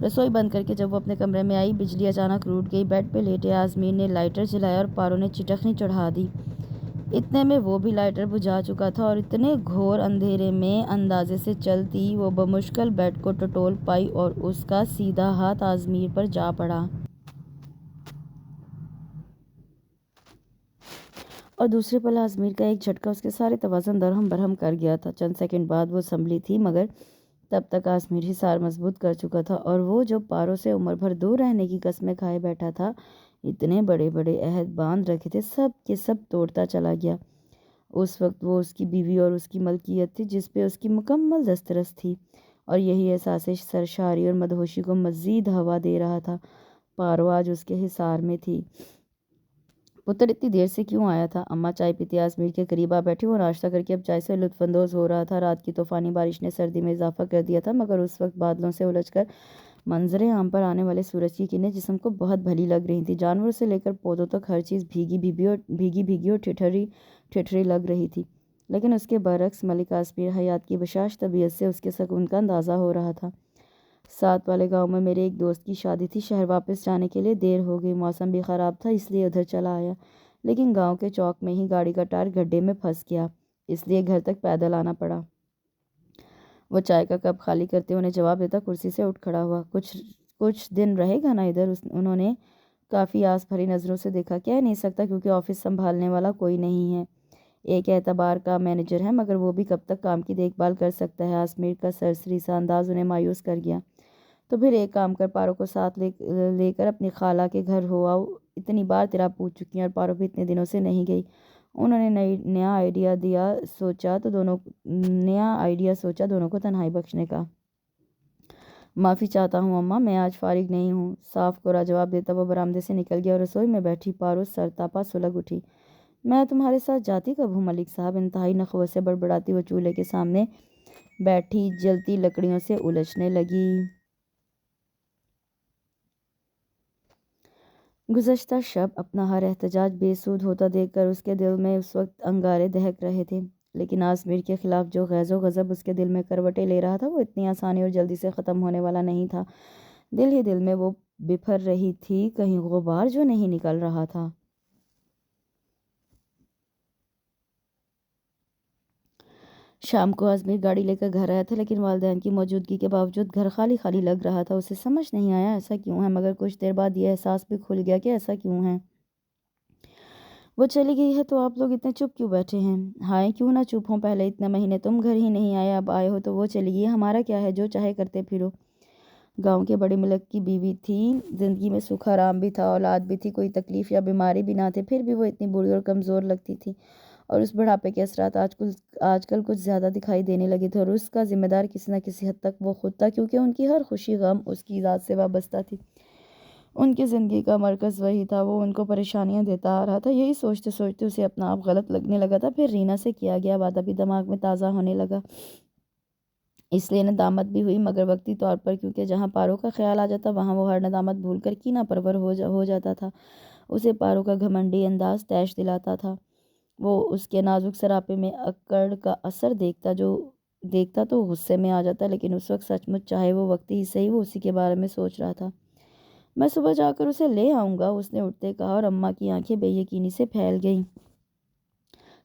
رسوئی بند کر کے جب وہ اپنے کمرے میں آئی، بجلی اچانک روٹ گئی۔ بیڈ پہ لیٹے آزمیر نے لائٹر جلایا اور پارو نے چٹخنی چڑھا دی۔ اتنے میں وہ بھی لائٹر بجھا چکا تھا، اور اتنے گھور اندھیرے میں اندازے سے چلتی وہ بمشکل بیڈ کو ٹٹول پائی اور اس کا سیدھا ہاتھ آزمیر پر جا پڑا۔ اور دوسرے پل آزمیر کا ایک جھٹکا اس کے سارے توازن درہم برہم کر گیا تھا۔ چند سیکنڈ بعد وہ سنبھلی تھی، مگر تب تک آزمیر حصار مضبوط کر چکا تھا، اور وہ جو پارو سے عمر بھر دور رہنے کی قسمیں کھائے بیٹھا تھا، اتنے بڑے بڑے عہد باندھ رکھے تھے، سب کے سب توڑتا چلا گیا۔ اس وقت وہ اس کی بیوی اور اس کی ملکیت تھی، جس پہ اس کی مکمل دسترس تھی، اور یہی احساس سرشاری اور مدہوشی کو مزید ہوا دے رہا تھا۔ پارو آج اس کے حصار میں تھی۔ پتر اتنی دیر سے کیوں آیا تھا؟ اماں چائے پیتی آزمیر کے قریب آ بیٹھی۔ وہ ناشتہ کر کے اب چائے سے لطف اندوز ہو رہا تھا۔ رات کی طوفانی بارش نے سردی میں اضافہ کر دیا تھا، مگر اس وقت بادلوں سے الجھ کر منظر عام پر آنے والے سورج کی کرنیں جسم کو بہت بھلی لگ رہی تھیں۔ جانوروں سے لے کر پودوں تک ہر چیز بھیگی اور ٹھٹری لگ رہی تھی، لیکن اس کے برعکس ملک آزمیر حیات کی بشاش طبیعت سے اس کے سکون کا اندازہ ہو رہا تھا۔ ساتھ والے گاؤں میں میرے ایک دوست کی شادی تھی۔ شہر واپس جانے کے لیے دیر ہو گئی۔ موسم بھی خراب تھا، اس لیے ادھر چلا آیا، لیکن گاؤں کے چوک میں ہی گاڑی کا ٹائر گڈھے میں پھنس گیا، اس لیے گھر تک پیدل آنا پڑا۔ وہ چائے کا کپ خالی کرتے انہیں جواب دیتا کرسی سے اٹھ کھڑا ہوا۔ کچھ دن رہے گا نا ادھر؟ انہوں نے کافی آس بھری نظروں سے دیکھا۔ کہہ نہیں سکتا، کیونکہ آفس سنبھالنے والا کوئی نہیں ہے۔ ایک اعتبار کا مینیجر ہے، مگر وہ بھی کب تک کام کی دیکھ بھال کر سکتا ہے؟ آزمیر کا سرسری سا انداز انہیں مایوس کر گیا۔ تو پھر ایک کام کر، پارو کو ساتھ لے کر اپنی خالہ کے گھر ہو آؤ۔ اتنی بار تیرا پوچھ چکی ہیں، اور پارو بھی اتنے دنوں سے نہیں گئی۔ انہوں نے نیا آئیڈیا سوچا دونوں کو تنہائی بخشنے کا۔ معافی چاہتا ہوں اماں، میں آج فارغ نہیں ہوں، صاف کورا جواب دیتا وہ برآمدے سے نکل گیا، اور رسوئی میں بیٹھی پارو سرتاپا سلگ اٹھی۔ میں تمہارے ساتھ جاتی کب ہوں ملک صاحب؟ انتہائی نخوت سے بڑبڑاتی وہ چولہے کے سامنے بیٹھی جلتی لکڑیوں سے الجھنے لگی۔ گزشتہ شب اپنا ہر احتجاج بے سود ہوتا دیکھ کر اس کے دل میں اس وقت انگارے دہک رہے تھے، لیکن آزمیر کے خلاف جو غیظ و غضب اس کے دل میں کروٹیں لے رہا تھا، وہ اتنی آسانی اور جلدی سے ختم ہونے والا نہیں تھا۔ دل ہی دل میں وہ بپھر رہی تھی، کہیں غبار جو نہیں نکل رہا تھا۔ شام کو آزمیر گاڑی لے کر گھر آیا تھا، لیکن والدین کی موجودگی کے باوجود گھر خالی خالی لگ رہا تھا۔ اسے سمجھ نہیں آیا ایسا کیوں ہے، مگر کچھ دیر بعد یہ احساس بھی کھل گیا کہ ایسا کیوں ہے۔ وہ چلی گئی ہے تو آپ لوگ اتنے چپ کیوں بیٹھے ہیں؟ ہائے کیوں نہ چپ ہوں، پہلے اتنے مہینے تم گھر ہی نہیں آئے، اب آئے ہو تو وہ چلی گئی، ہمارا کیا ہے، جو چاہے کرتے پھرو۔ گاؤں کے بڑے ملک کی بیوی تھی، زندگی میں سکھ آرام بھی تھا، اولاد بھی تھی، کوئی تکلیف یا بیماری بھی نہ تھی، پھر بھی وہ اتنی بوڑھی اور کمزور لگتی تھی، اور اس بڑھاپے کے اثرات آج کل کچھ زیادہ دکھائی دینے لگے تھے، اور اس کا ذمہ دار کسی نہ کسی حد تک وہ خود تھا، کیونکہ ان کی ہر خوشی غم اس کی ذات سے وابستہ تھی۔ ان کی زندگی کا مرکز وہی تھا، وہ ان کو پریشانیاں دیتا آ رہا تھا۔ یہی سوچتے سوچتے اسے اپنا آپ غلط لگنے لگا تھا۔ پھر رینا سے کیا گیا وعدہ بھی دماغ میں تازہ ہونے لگا، اس لیے ندامت بھی ہوئی، مگر وقتی طور پر، کیونکہ جہاں پارو کا خیال آ جاتا وہاں وہ ہر ندامت بھول کر کینہ پرور ہو جاتا تھا۔ اسے پارو کا گھمنڈی انداز طیش دلاتا تھا۔ وہ اس کے نازک سراپے میں اکڑ کا اثر دیکھتا تو غصے میں آ جاتا، لیکن اس وقت سچ مچ چاہے وہ وقتی ہی صحیح، وہ اسی کے بارے میں سوچ رہا تھا۔ میں صبح جا کر اسے لے آؤں گا، اس نے اٹھتے کہا، اور اماں کی آنکھیں بے یقینی سے پھیل گئیں۔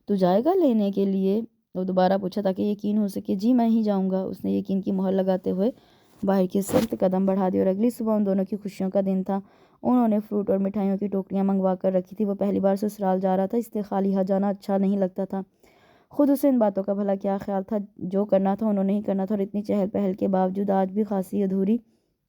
تو جائے گا لینے کے لیے؟ وہ دوبارہ پوچھا تاکہ یقین ہو سکے۔ جی میں ہی جاؤں گا، اس نے یقین کی مہر لگاتے ہوئے باہر کی سمت قدم بڑھا دی، اور اگلی صبح ان دونوں کی خوشیوں کا دن تھا۔ انہوں نے فروٹ اور مٹھائیوں کی ٹوکریاں منگوا کر رکھی تھی۔ وہ پہلی بار سسرال جا رہا تھا، اس لیے خالی ہاتھ جانا اچھا نہیں لگتا تھا۔ خود اسے ان باتوں کا بھلا کیا خیال تھا؟ جو کرنا تھا انہوں نے ہی کرنا تھا، اور اتنی چہل پہل کے باوجود آج بھی خاصی ادھوری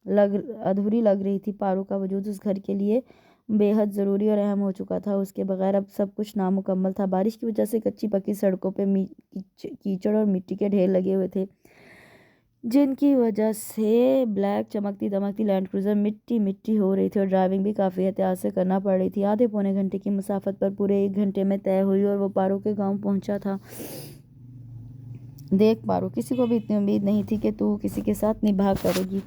ادھوری لگ رہی تھی۔ پارو کا وجود اس گھر کے لیے بے حد ضروری اور اہم ہو چکا تھا، اس کے بغیر اب سب کچھ نامکمل تھا۔ بارش کی وجہ سے کچی پکی سڑکوں پہ کیچڑ اور مٹی کے ڈھیر لگے ہوئے تھے، جن کی وجہ سے بلیک چمکتی دمکتی لینڈ کروزر مٹی ہو رہی تھی اور ڈرائیونگ بھی کافی احتیاط سے کرنا پڑ رہی تھی۔ آدھے پونے گھنٹے کی مسافت پر پورے 1 گھنٹے میں طے ہوئی اور وہ پارو کے گاؤں پہنچا تھا۔ دیکھ پارو، کسی کو بھی اتنی امید نہیں تھی کہ تو کسی کے ساتھ نباہ کرے گی۔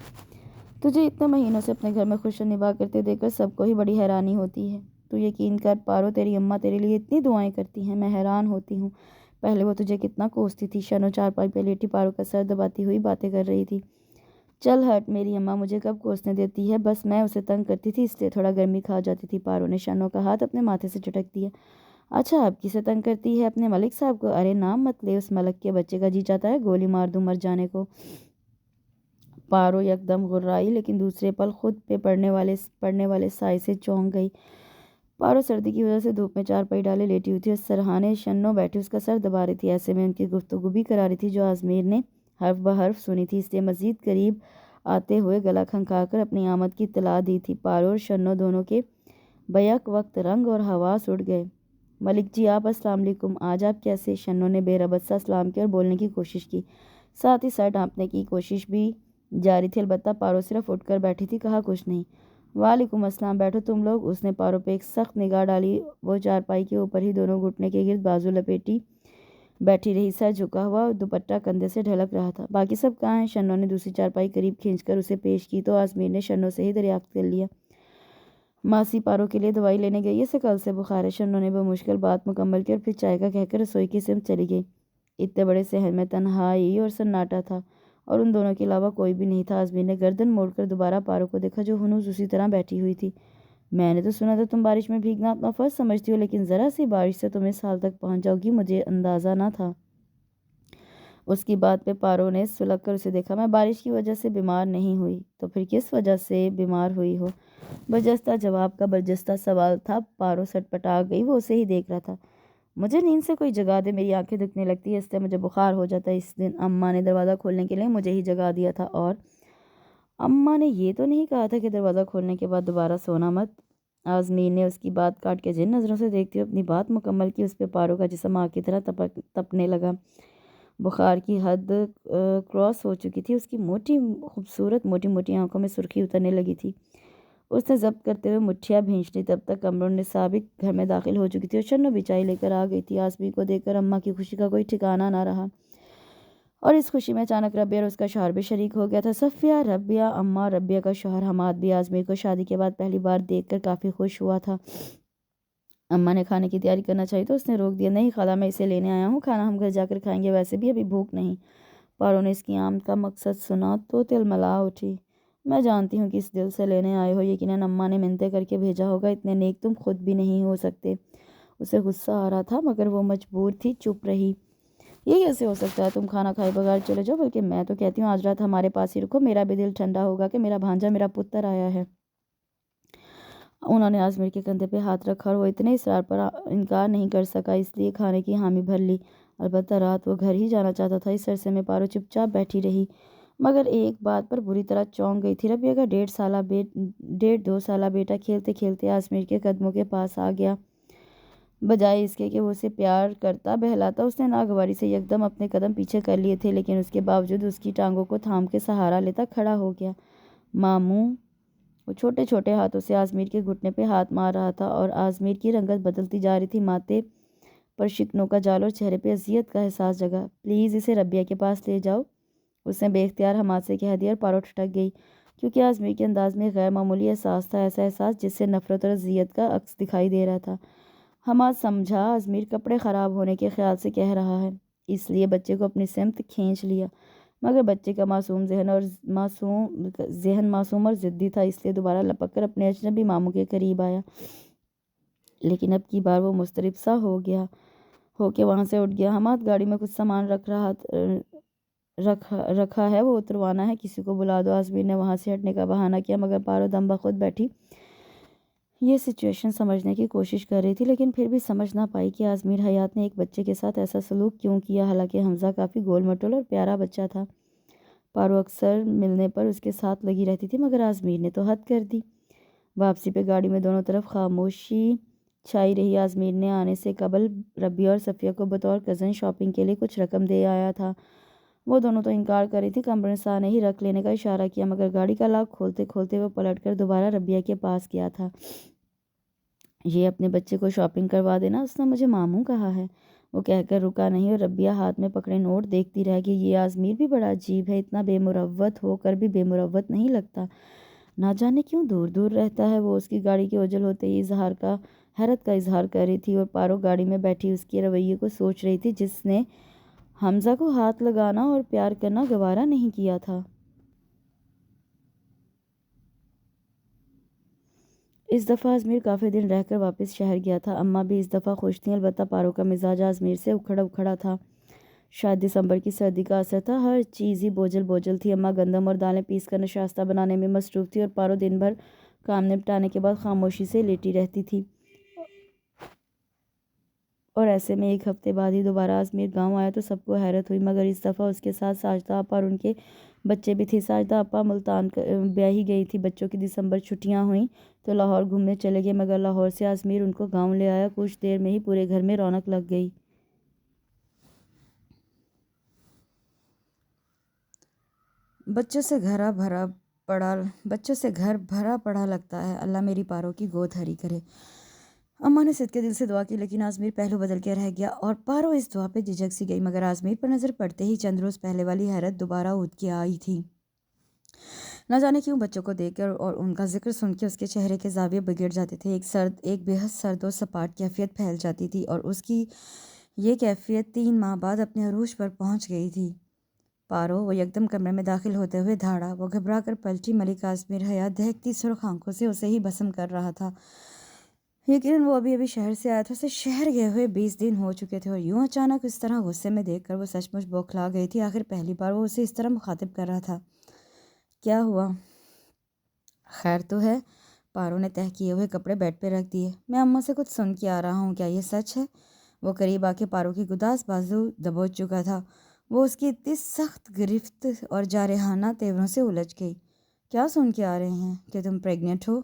تجھے اتنے مہینوں سے اپنے گھر میں خوش نباہ کرتے دیکھ کر سب کو ہی بڑی حیرانی ہوتی ہے۔ تو یقین کر پارو، تیری اماں تیرے لیے اتنی دعائیں کرتی ہیں، میں حیران ہوتی ہوں۔ پہلے وہ تجھے کتنا کوستی تھی۔ شنو چارپائی پہ لیٹی پارو کا سر دباتی ہوئی باتیں کر رہی تھی۔ چل ہٹ، میری اماں مجھے کب کوسنے دیتی ہے، بس میں اسے تنگ کرتی تھی اس لیے تھوڑا گرمی کھا جاتی تھی۔ پارو نے شنو کا ہاتھ اپنے ماتھے سے جھٹک دیا۔ اچھا، اب کسے تنگ کرتی ہے؟ اپنے ملک صاحب کو؟ ارے نام مت لے، اس ملک کے بچے کا جی چاہتا ہے گولی مار دوں مر جانے کو۔ پارو یکدم غرائی، لیکن دوسرے پل خود پہ پڑنے والے سائے سے چونک گئی۔ پارو سردی کی وجہ سے دھوپ میں چارپائی ڈالے لیٹی ہوئی تھی اور سرہانے شنو بیٹھی اس کا سر دبا رہی تھی۔ ایسے میں ان کی گفتگو بھی کرا رہی تھی جو آزمیر نے حرف بحرف سنی تھی، اس لیے مزید قریب آتے ہوئے گلا کھنکھا کر اپنی آمد کی اطلاع دی تھی۔ پارو اور شنو دونوں کے بیک وقت رنگ اور حواس اڑ گئے۔ ملک جی آپ، السلام علیکم، آج آپ کیسے؟ شنو نے بے ربط سا سلام کیا اور بولنے کی کوشش کی، ساتھ ہی سر ڈھانپنے کی کوشش بھی جاری تھی، البتہ پارو صرف اٹھ کر بیٹھی تھی، کہا کچھ نہیں۔ وعلیکم السلام، بیٹھو تم لوگ۔ اس نے پارو پہ ایک سخت نگاہ ڈالی، وہ چارپائی کے اوپر ہی دونوں گھٹنے کے گرد بازو لپیٹی بیٹھی رہی، سر جھکا ہوا اور دوپٹہ کندھے سے ڈھلک رہا تھا۔ باقی سب کہاں ہیں؟ شنو نے دوسری چارپائی قریب کھینچ کر اسے پیش کی تو آزمیر نے شنو سے ہی دریافت کر لیا۔ ماسی پارو کے لیے دوائی لینے گئی ہے، اسے کل سے بخار ہے۔ شنو نے بمشکل بات مکمل کی اور پھر چائے کا کہہ کر رسوئی کی سمت چلی گئی۔ اتنے بڑے صحن میں تنہائی اور سناٹا تھا اور ان دونوں کے علاوہ کوئی بھی نہیں تھا۔ آزمیر نے گردن موڑ کر دوبارہ پارو کو دیکھا جو ہنوز اسی طرح بیٹھی ہوئی تھی۔ میں نے تو سنا تھا تم بارش میں بھیگنا اپنا فرض سمجھتی ہو، لیکن ذرا سی بارش سے تم اس حال تک پہنچ جاؤ گی، مجھے اندازہ نہ تھا۔ اس کی بات پہ پارو نے سلگ کر اسے دیکھا۔ میں بارش کی وجہ سے بیمار نہیں ہوئی، تو پھر کس وجہ سے بیمار ہوئی ہو؟ برجستہ جواب کا برجستہ سوال تھا۔ پارو سٹ پٹا گئی، وہ اسے ہی دیکھ رہا تھا۔ مجھے نیند سے کوئی جگا دے، میری آنکھیں دکھنے لگتی ہے، اس سے مجھے بخار ہو جاتا ہے۔ اس دن اماں نے دروازہ کھولنے کے لیے مجھے ہی جگا دیا تھا، اور اماں نے یہ تو نہیں کہا تھا کہ دروازہ کھولنے کے بعد دوبارہ سونا مت؟ آزمیر نے اس کی بات کاٹ کے جن نظروں سے دیکھتی ہوئے اپنی بات مکمل کی۔ اس پہ پارو کا جسم آگ کی طرح تپنے لگا، بخار کی حد کراس ہو چکی تھی۔ اس کی خوبصورت موٹی آنکھوں میں سرخی اترنے لگی تھی۔ اس نے ضبط کرتے ہوئے مٹھیاں بھینچ لی، تب تک کمروں نے سابق گھر میں داخل ہو چکی تھی اور شنو بھی چائے لے کر آ گئی تھی۔ آزمیر کو دیکھ کر اماں کی خوشی کا کوئی ٹھکانہ نہ رہا، اور اس خوشی میں اچانک ربیہ اور اس کا شوہر بھی شریک ہو گیا تھا۔ صفیہ، ربیہ، اماں اور ربیہ کا شوہر حماد بھی آزمیر کو شادی کے بعد پہلی بار دیکھ کر کافی خوش ہوا تھا۔ اماں نے کھانے کی تیاری کرنا چاہی تو اس نے روک دیا۔ نہیں خالہ، میں اسے لینے آیا ہوں، کھانا ہم گھر جا کر کھائیں گے، ویسے بھی ابھی بھوک نہیں۔ پارو نے اس کی آمد کا مقصد سنا تو تلملا اٹھی۔ میں جانتی ہوں کہ اس دل سے لینے آئے ہو، یقیناً اماں نے منتیں کر کے بھیجا ہوگا، اتنے نیک تم خود بھی نہیں ہو سکتے۔ اسے غصہ آ رہا تھا مگر وہ مجبور تھی چپ رہی۔ یہ کیسے ہو سکتا ہے؟ تم کھانا کھائے بغیر چلے جاؤ، بلکہ میں تو کہتی ہوں آج رات ہمارے پاس ہی رکو، میرا بھی دل ٹھنڈا ہوگا کہ میرا بھانجا، میرا پتر آیا ہے۔ انہوں نے آزمیر کے کندھے پہ ہاتھ رکھا اور وہ اتنے اصرار پر انکار نہیں کر سکا، اس لیے کھانے کی حامی بھر لی۔ البتہ رات وہ گھر ہی جانا چاہتا تھا۔ اس عرصے میں پارو چپ چاپ بیٹھی رہی، مگر ایک بات پر بری طرح چونک گئی تھی۔ ربیہ کا 1.5-2 سالہ بیٹا کھیلتے کھیلتے آزمیر کے قدموں کے پاس آ گیا۔ بجائے اس کے کہ وہ اسے پیار کرتا بہلاتا، اس نے ناگواری سے یکدم اپنے قدم پیچھے کر لیے تھے، لیکن اس کے باوجود اس کی ٹانگوں کو تھام کے سہارا لیتا کھڑا ہو گیا۔ ماموں، وہ چھوٹے چھوٹے ہاتھوں سے آزمیر کے گھٹنے پہ ہاتھ مار رہا تھا اور آزمیر کی رنگت بدلتی جا رہی تھی۔ ماتھے پر شکنوں کا جال اور چہرے پہ اذیت کا احساس جگا۔ پلیز اسے ربیہ کے پاس لے جاؤ، اس نے بے اختیار حماد سے کہہ دیا، اور پارو ٹھٹک گئی، کیونکہ آزمیر کے انداز میں غیر معمولی احساس تھا، ایسا احساس جس سے نفرت اور اذیت کا عکس دکھائی دے رہا تھا۔ حماد سمجھا آزمیر کپڑے خراب ہونے کے خیال سے کہہ رہا ہے، اس لیے بچے کو اپنی سمت کھینچ لیا، مگر بچے کا معصوم ذہن معصوم اور ضدی تھا، اس لیے دوبارہ لپک کر اپنے اجنبی ماموں کے قریب آیا۔ لیکن اب کی بار وہ مضطرب سا ہو کے وہاں سے اٹھ گیا۔ حماد، گاڑی میں کچھ سامان رکھا ہے، وہ اتروانا ہے، کسی کو بلا دو۔ آزمیر نے وہاں سے ہٹنے کا بہانہ کیا، مگر پارو دم بخود بیٹھی یہ سچویشن سمجھنے کی کوشش کر رہی تھی، لیکن پھر بھی سمجھ نہ پائی کہ آزمیر حیات نے ایک بچے کے ساتھ ایسا سلوک کیوں کیا، حالانکہ حمزہ کافی گول مٹول اور پیارا بچہ تھا۔ پارو اکثر ملنے پر اس کے ساتھ لگی رہتی تھی، مگر آزمیر نے تو حد کر دی۔ واپسی پہ گاڑی میں دونوں طرف خاموشی چھائی رہی۔ آزمیر نے آنے سے قبل ربیہ اور صفیہ کو بطور کزن شاپنگ کے لیے کچھ رقم دے آیا تھا۔ وہ دونوں تو انکار کر رہی تھی۔ قمرنسا نے ہی رکھ لینے کا اشارہ کیا، مگر گاڑی کا لاک کھولتے کھولتے وہ پلٹ کر دوبارہ ربیہ کے پاس گیا تھا۔ یہ اپنے بچے کو شاپنگ کروا دینا، اس نے مجھے ماموں کہا ہے، وہ کہہ کر رکا نہیں اور ربیہ ہاتھ میں پکڑے نوٹ دیکھتی رہ گئی۔ یہ آزمیر بھی بڑا عجیب ہے، اتنا بے مروت ہو کر بھی بے مروت نہیں لگتا، نہ جانے کیوں دور دور رہتا ہے۔ وہ اس کی گاڑی کے اوجل ہوتے ہی حیرت کا اظہار کر رہی تھی اور پارو گاڑی میں بیٹھی اس کے رویے کو سوچ رہی تھی، جس نے حمزہ کو ہاتھ لگانا اور پیار کرنا گوارا نہیں کیا تھا۔ اس دفعہ آزمیر کافی دن رہ کر واپس شہر گیا تھا۔ اماں بھی اس دفعہ خوش تھیں، البتہ پارو کا مزاج آزمیر سے اکھڑا تھا۔ شاید دسمبر کی سردی کا اثر تھا، ہر چیز ہی بوجھل تھی۔ اماں گندم اور دالیں پیس کر نشاستہ بنانے میں مصروف تھی اور پارو دن بھر کام نپٹانے کے بعد خاموشی سے لیٹی رہتی تھی۔ اور ایسے میں ایک ہفتے بعد ہی دوبارہ آزمیر گاؤں آیا تو سب کو حیرت ہوئی، مگر اس دفعہ اس کے ساتھ ساجدہ آپا اور ان کے بچے بھی تھے۔ ساجدہ آپا ملتان بیاہی گئی تھی، بچوں کی دسمبر چھٹیاں ہوئیں تو لاہور گھومنے چلے گئے، مگر لاہور سے آزمیر ان کو گاؤں لے آیا۔ کچھ دیر میں ہی پورے گھر میں رونق لگ گئی۔ بچوں سے گھر بھرا پڑا لگتا ہے، اللہ میری پارو کی گود ہری کرے۔ اماں نے صدقے دل سے دعا کی، لیکن آزمیر پہلو بدل کے رہ گیا اور پارو اس دعا پہ جھجک سی گئی، مگر آزمیر پر نظر پڑتے ہی چند روز پہلے والی حیرت دوبارہ اٹھ کے آئی تھی۔ نہ جانے کیوں بچوں کو دیکھ کر اور ان کا ذکر سن کے اس کے چہرے کے زاویے بگڑ جاتے تھے، ایک بے حد سرد و سپاٹ کیفیت پھیل جاتی تھی، اور اس کی یہ کیفیت 3 ماہ بعد اپنے عروج پر پہنچ گئی تھی۔ پارو، وہ یکدم کمرے میں داخل ہوتے ہوئے دھاڑا، وہ گھبرا کر پلٹی۔ ملک آزمیر حیات دہکتی سرخ آنکھوں سے اسے ہی بسم کر رہا تھا۔ یقیناً وہ ابھی شہر سے آیا تھا، اسے شہر گئے ہوئے 20 دن ہو چکے تھے، اور یوں اچانک اس طرح غصے میں دیکھ کر وہ سچ مچ بوکھلا گئی تھی۔ آخر پہلی بار وہ اسے اس طرح مخاطب کر رہا تھا۔ کیا ہوا؟ خیر تو ہے؟ پارو نے تہہ کیے ہوئے کپڑے بیڈ پہ رکھ دیے۔ میں اماں سے کچھ سن کے آ رہا ہوں، کیا یہ سچ ہے؟ وہ قریب آ کے پارو کی گداز بازو دبوچ چکا تھا۔ وہ اس کی اتنی سخت گرفت اور جارحانہ تیوروں سے الجھ گئی۔ کیا سن کے آ رہے ہیں؟ کہ تم پریگننٹ ہو؟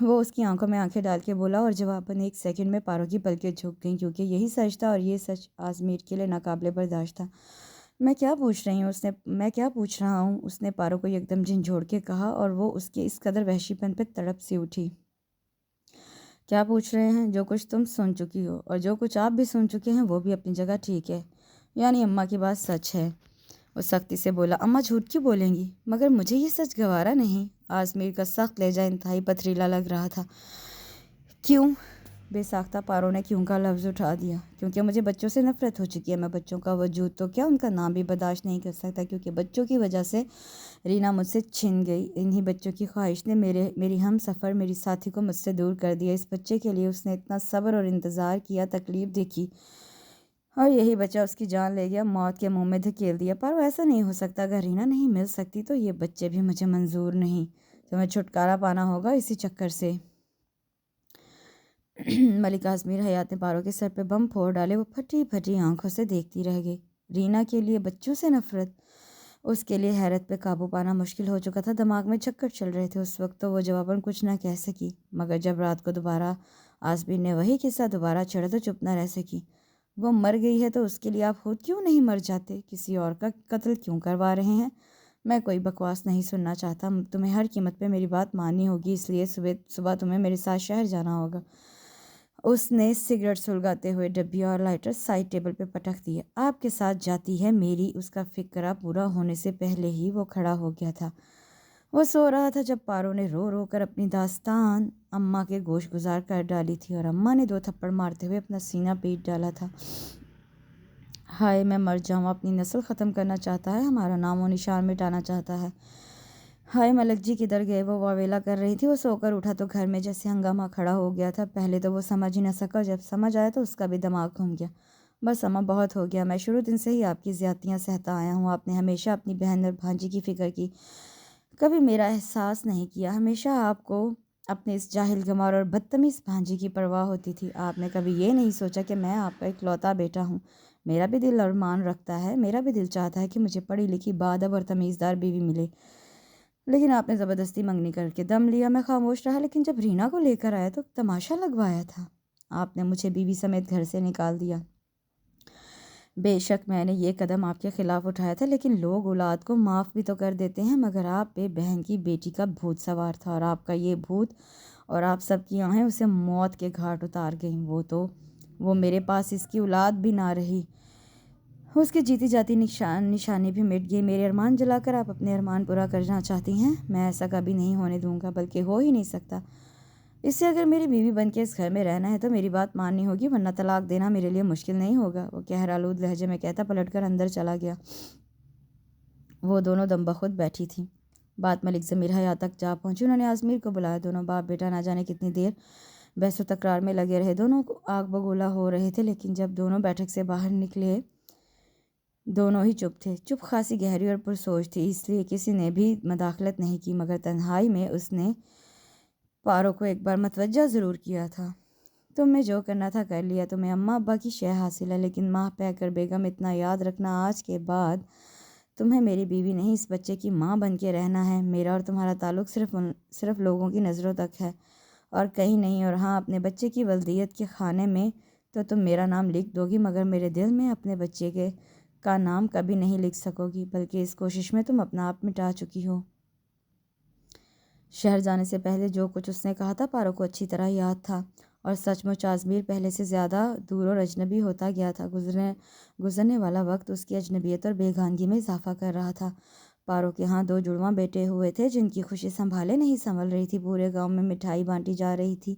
وہ اس کی آنکھوں میں آنکھیں ڈال کے بولا، اور جواباً 1 سیکنڈ میں پارو کی پلکیں جھک گئیں، کیونکہ یہی سچ تھا اور یہ سچ آزمیر کے لیے ناقابل برداشت تھا۔ میں کیا پوچھ رہا ہوں؟ اس نے پارو کو یکدم جھنجھوڑ کے کہا، اور وہ اس کے اس قدر وحشی پن پہ تڑپ سی اٹھی۔ کیا پوچھ رہے ہیں؟ جو کچھ تم سن چکی ہو، اور جو کچھ آپ بھی سن چکے ہیں وہ بھی اپنی جگہ ٹھیک ہے، یعنی اماں کی بات سچ ہے۔ وہ سختی سے بولا۔ اماں جھوٹ کیوں بولیں گی؟ مگر مجھے یہ سچ گوارا نہیں۔ آزمیر کا سخت لہجہ انتہائی پتھریلا لگ رہا تھا۔ کیوں؟ بے ساختہ پارو نے کیوں کا لفظ اٹھا دیا۔ کیونکہ مجھے بچوں سے نفرت ہو چکی ہے۔ میں بچوں کا وجود تو کیا ان کا نام بھی برداشت نہیں کر سکتا، کیونکہ بچوں کی وجہ سے رینا مجھ سے چھن گئی۔ انہی بچوں کی خواہش نے میری ہم سفر، میری ساتھی کو مجھ سے دور کر دیا۔ اس بچے کے لیے اس نے اتنا صبر اور انتظار کیا، تکلیف دیکھی، اور یہی بچہ اس کی جان لے گیا، موت کے منہ میں دھکیل دیا۔ پر وہ ایسا نہیں ہو سکتا۔ اگر رینا نہیں مل سکتی تو یہ بچے بھی مجھے منظور نہیں۔ تمہیں چھٹکارا پانا ہوگا اسی چکر سے۔ ملک آزمیر حیات نے پارو کے سر پہ بم پھوڑ ڈالے۔ وہ پھٹی پھٹی آنکھوں سے دیکھتی رہ گئی۔ رینا کے لیے بچوں سے نفرت؟ اس کے لیے حیرت پہ قابو پانا مشکل ہو چکا تھا، دماغ میں چکر چل رہے تھے۔ اس وقت تو وہ جواباً کچھ نہ کہہ سکی، مگر جب رات کو دوبارہ آزمیر نے وہی قصہ دوبارہ چھڑا تو چپ نہ رہ سکی۔ وہ مر گئی ہے تو اس کے لیے آپ خود کیوں نہیں مر جاتے؟ کسی اور کا قتل کیوں کروا رہے ہیں؟ میں کوئی بکواس نہیں سننا چاہتا، تمہیں ہر قیمت پہ میری بات ماننی ہوگی، اس لیے صبح تمہیں میرے ساتھ شہر جانا ہوگا۔ اس نے سگریٹ سلگاتے ہوئے ڈبی اور لائٹر سائڈ ٹیبل پہ پٹک دیے۔ آپ کے ساتھ جاتی ہے میری؟ اس کا فقرہ پورا ہونے سے پہلے ہی وہ کھڑا ہو گیا تھا۔ وہ سو رہا تھا جب پارو نے رو رو کر اپنی داستان اماں کے گوش گزار کر ڈالی تھی، اور اماں نے 2 تھپڑ مارتے ہوئے اپنا سینہ پیٹ ڈالا تھا۔ ہائے میں مر جاؤں، اپنی نسل ختم کرنا چاہتا ہے، ہمارا نام و نشان مٹانا چاہتا ہے۔ ہائے ملک جی کدھر گئے؟ وہ واویلا کر رہی تھی۔ وہ سو کر اٹھا تو گھر میں جیسے ہنگامہ کھڑا ہو گیا تھا۔ پہلے تو وہ سمجھ ہی نہ سکا، جب سمجھ آیا تو اس کا بھی دماغ گھوم گیا۔ بس اماں بہت ہو گیا، میں شروع دن سے ہی آپ کی زیادتیاں سہتا آیا ہوں۔ آپ نے ہمیشہ اپنی بہن اور بھانجی کی فکر کی، کبھی میرا احساس نہیں کیا۔ ہمیشہ آپ کو اپنے اس جاہل گمار اور بدتمیز بھانجی کی پرواہ ہوتی تھی۔ آپ نے کبھی یہ نہیں سوچا کہ میں آپ کا اکلوتا بیٹا ہوں، میرا بھی دل ارمان رکھتا ہے، میرا بھی دل چاہتا ہے کہ مجھے پڑھی لکھی باادب اور تمیزدار بیوی ملے، لیکن آپ نے زبردستی منگنی کر کے دم لیا۔ میں خاموش رہا، لیکن جب رینا کو لے کر آیا تو تماشا لگوایا تھا۔ آپ نے مجھے بیوی سمیت گھر سے نکال دیا۔ بے شک میں نے یہ قدم آپ کے خلاف اٹھایا تھا، لیکن لوگ اولاد کو معاف بھی تو کر دیتے ہیں، مگر آپ پہ بہن کی بیٹی کا بھوت سوار تھا، اور آپ کا یہ بھوت اور آپ سب کی آنکھیں اسے موت کے گھاٹ اتار گئیں۔ وہ میرے پاس اس کی اولاد بھی نہ رہی، اس کی جیتی جاتی نشانی بھی مٹ گئی۔ میرے ارمان جلا کر آپ اپنے ارمان پورا کرنا چاہتی ہیں، میں ایسا کبھی نہیں ہونے دوں گا، بلکہ ہو ہی نہیں سکتا۔ اس سے اگر میری بیوی بن کے اس گھر میں رہنا ہے تو میری بات ماننی ہوگی، ورنہ طلاق دینا میرے لیے مشکل نہیں ہوگا، وہ قہرآلود لہجے میں کہتا پلٹ کر اندر چلا گیا۔ وہ دونوں دم بخود بیٹھی تھیں۔ بات ملک ضمیر حیات تک جا پہنچی۔ انہوں نے آزمیر کو بلایا۔ دونوں باپ بیٹا نہ جانے کتنی دیر بحث و تکرار میں لگے رہے، دونوں آگ بگولا ہو رہے تھے، لیکن جب دونوں بیٹھک سے باہر نکلے دونوں ہی چپ تھے۔ چپ خاصی گہری اور پرسوچ تھی، اس لیے کسی نے بھی مداخلت نہیں کی، مگر تنہائی میں اس نے پارو کو ایک بار متوجہ ضرور کیا تھا۔ تم نے جو کرنا تھا کر لیا، تمہیں اماں ابا کی شے حاصل ہے، لیکن ماں پیکر بیگم اتنا یاد رکھنا، آج کے بعد تمہیں میری بیوی نہیں اس بچے کی ماں بن کے رہنا ہے۔ میرا اور تمہارا تعلق صرف لوگوں کی نظروں تک ہے اور کہیں نہیں، اور ہاں اپنے بچے کی ولدیت کے خانے میں تو تم میرا نام لکھ دو گی، مگر میرے دل میں اپنے بچے کا نام کبھی نہیں لکھ سکو گی، بلکہ اس کوشش میں تم اپنا آپ مٹا چکی ہو۔ شہر جانے سے پہلے جو کچھ اس نے کہا تھا پارو کو اچھی طرح یاد تھا، اور سچ مچ آزمیر پہلے سے زیادہ دور اور اجنبی ہوتا گیا تھا۔ گزرنے والا وقت اس کی اجنبیت اور بیگانگی میں اضافہ کر رہا تھا۔ پارو کے ہاں 2 جڑواں بیٹے ہوئے تھے، جن کی خوشی سنبھالے نہیں سنبھل رہی تھی۔ پورے گاؤں میں مٹھائی بانٹی جا رہی تھی،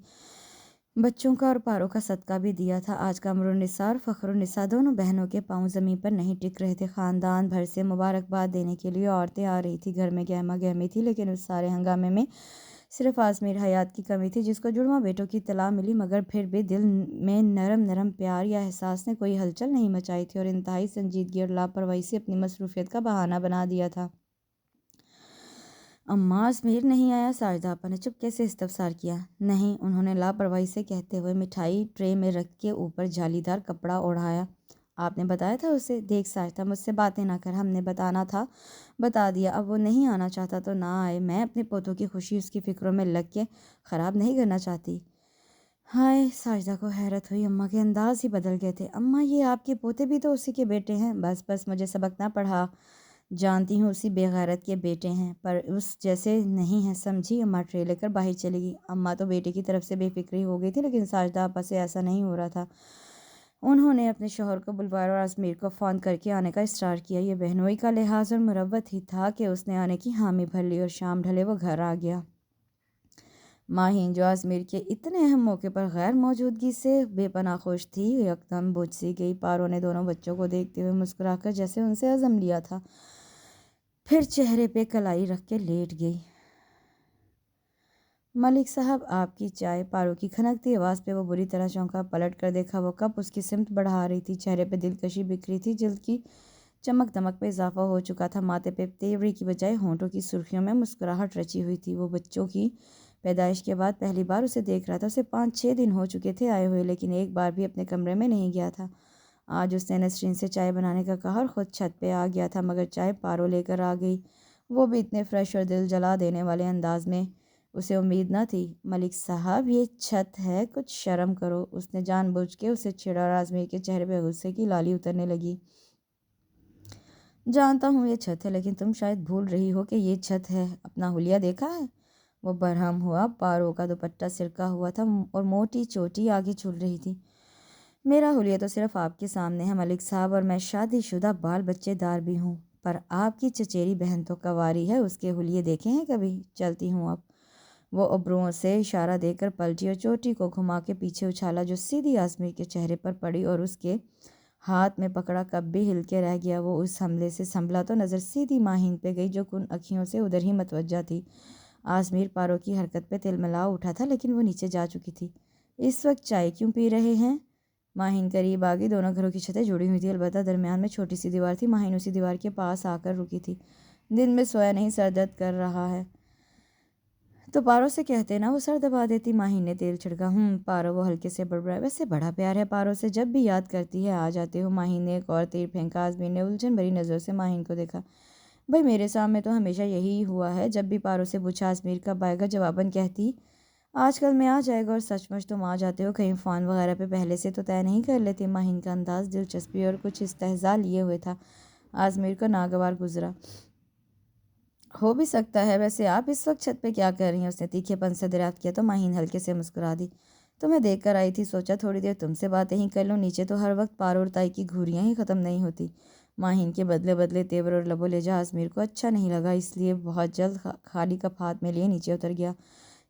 بچوں کا اور پارو کا صدقہ بھی دیا تھا۔ آج قمر النساء اور فخر النساء دونوں بہنوں کے پاؤں زمین پر نہیں ٹک رہے تھے۔ خاندان بھر سے مبارکباد دینے کے لیے عورتیں آ رہی تھیں، گھر میں گہما گہمی تھی، لیکن اس سارے ہنگامے میں صرف آزمیر حیات کی کمی تھی، جس کو جڑواں بیٹوں کی اطلاع ملی، مگر پھر بھی دل میں نرم پیار یا احساس نے کوئی ہلچل نہیں مچائی تھی، اور انتہائی سنجیدگی اور لاپرواہی سے اپنی مصروفیت کا بہانہ بنا دیا تھا۔ اماں آزمیر نہیں آیا؟ ساجدہ آپا نے چپکے سے استفسار کیا۔ نہیں، انہوں نے لاپرواہی سے کہتے ہوئے مٹھائی ٹرے میں رکھ کے اوپر جالی دار کپڑا اوڑھایا۔ آپ نے بتایا تھا اسے؟ دیکھ ساجدہ، مجھ سے باتیں نہ کر، ہم نے بتانا تھا بتا دیا، اب وہ نہیں آنا چاہتا تو نہ آئے، میں اپنے پوتوں کی خوشی اس کی فکروں میں لگ کے خراب نہیں کرنا چاہتی۔ ہائے، ساجدہ کو حیرت ہوئی، اماں کے انداز ہی بدل گئے تھے۔ اماں، یہ آپ کے پوتے بھی تو اسی کے بیٹے ہیں؟ بس مجھے سبق نہ پڑھا، جانتی ہوں اسی بے غیرت کے بیٹے ہیں، پر اس جیسے نہیں ہیں، سمجھی؟ اماں ٹرے لے کر باہر چلی گئی۔ اماں تو بیٹے کی طرف سے بے فکری ہو گئی تھی، لیکن ساجدہ آپا سے ایسا نہیں ہو رہا تھا۔ انہوں نے اپنے شوہر کو بلوایا اور آزمیر کو فون کر کے آنے کا اصرار کیا۔ یہ بہنوئی کا لحاظ اور مروت ہی تھا کہ اس نے آنے کی حامی بھر لی، اور شام ڈھلے وہ گھر آ گیا۔ ماہین، جو آزمیر کے اتنے اہم موقع پر غیر موجودگی سے بے پناہ خوش تھی، یکدم بجھ سی گئی۔ پارو نے دونوں بچوں کو دیکھتے ہوئے مسکرا کر جیسے ان سے عزم لیا تھا، پھر چہرے پہ کلائی رکھ کے لیٹ گئی۔ ملک صاحب، آپ کی چائے۔ پارو کی کھنکتی آواز پہ وہ بری طرح چونکا، پلٹ کر دیکھا، وہ کپ اس کی سمت بڑھا رہی تھی، چہرے پہ دلکشی بکھری تھی، جلد کی چمک دمک پہ اضافہ ہو چکا تھا، ماتھے پہ تیوری کی بجائے ہونٹوں کی سرخیوں میں مسکراہٹ رچی ہوئی تھی۔ وہ بچوں کی پیدائش کے بعد پہلی بار اسے دیکھ رہا تھا۔ اسے 5-6 دن ہو چکے تھے آئے ہوئے، لیکن ایک بار بھی اپنے کمرے میں نہیں گیا تھا۔ آج اس نے نسرین سے چائے بنانے کا کہا اور خود چھت پہ آ گیا تھا، مگر چائے پارو لے کر آ گئی، وہ بھی اتنے فریش اور دل جلا دینے والے انداز میں، اسے امید نہ تھی۔ ملک صاحب، یہ چھت ہے، کچھ شرم کرو، اس نے جان بوجھ کے اسے چھیڑا، اور آزمیر کے چہرے پہ غصے کی لالی اترنے لگی۔ جانتا ہوں یہ چھت ہے، لیکن تم شاید بھول رہی ہو کہ یہ چھت ہے، اپنا حلیہ دیکھا ہے؟ وہ برہم ہوا۔ پارو کا دوپٹہ سرکا ہوا تھا اور موٹی چوٹی آگے جھول رہی تھی۔ میرا حلیہ تو صرف آپ کے سامنے ہے ملک صاحب، اور میں شادی شدہ بال بچے دار بھی ہوں، پر آپ کی چچیری بہن تو کنواری ہے، اس کے حلیے دیکھے ہیں کبھی؟ چلتی ہوں اب۔ وہ ابروؤں سے اشارہ دے کر پلٹی اور چوٹی کو گھما کے پیچھے اچھالا، جو سیدھی آزمیر کے چہرے پر پڑی اور اس کے ہاتھ میں پکڑا کپ بھی ہل کے رہ گیا۔ وہ اس حملے سے سنبھلا تو نظر سیدھی ماہین پہ گئی، جو کن اکھیوں سے ادھر ہی متوجہ تھی۔ آزمیر پارو کی حرکت پہ تلملا اٹھا تھا، لیکن وہ نیچے جا چکی تھی۔ اس وقت چائے کیوں پی رہے ہیں؟ ماہین قریب آ گئی۔ دونوں گھروں کی چھتیں جڑی ہوئی تھیں، البتہ درمیان میں چھوٹی سی دیوار تھی۔ ماہین اسی دیوار کے پاس آ کر رکی تھی۔ دن میں سویا نہیں، سر درد کر رہا ہے، تو پارو سے کہتے نا وہ سر دبا دیتی۔ ماہی نے تیل چھڑکا۔ پارو وہ ہلکے سے بڑبڑائے، ویسے بڑا پیار ہے پارو سے، جب بھی یاد کرتی ہے آ جاتے ہو۔ ماہی نے ایک اور تیر پھینکا۔ آزمین نے الجھن بھری نظر سے ماہین کو دیکھا۔ بھائی میرے سامنے تو ہمیشہ یہی ہوا ہے، جب بھی پارو سے پوچھا آزمیر کب آئے گا، جواباً کہتی آج کل میں آ جائے گا، اور سچ مچ تم آ جاتے ہو؟ کہیں فون وغیرہ پہ پہلے سے تو طے نہیں کر لیتے؟ ماہین کا انداز دلچسپی اور کچھ استہزاء لیے ہوئے تھا۔ آزمیر کو ناگوار گزرا۔ ہو بھی سکتا ہے، ویسے آپ اس وقت چھت پہ کیا کر رہی ہیں؟ اس نے تیکھے پن سے دریافت کیا تو ماہین ہلکے سے مسکرا دی۔ تمہیں دیکھ کر آئی تھی، سوچا تھوڑی دیر تم سے باتیں ہی کر لوں، نیچے تو ہر وقت پارو اور تائی کی گھوریاں ہی ختم نہیں ہوتی۔ ماہین کے بدلے بدلے تیور اور لب و لہجہ آزمیر کو اچھا نہیں لگا، اس لیے بہت جلد خالی کپ ہاتھ میں لیے نیچے اتر گیا۔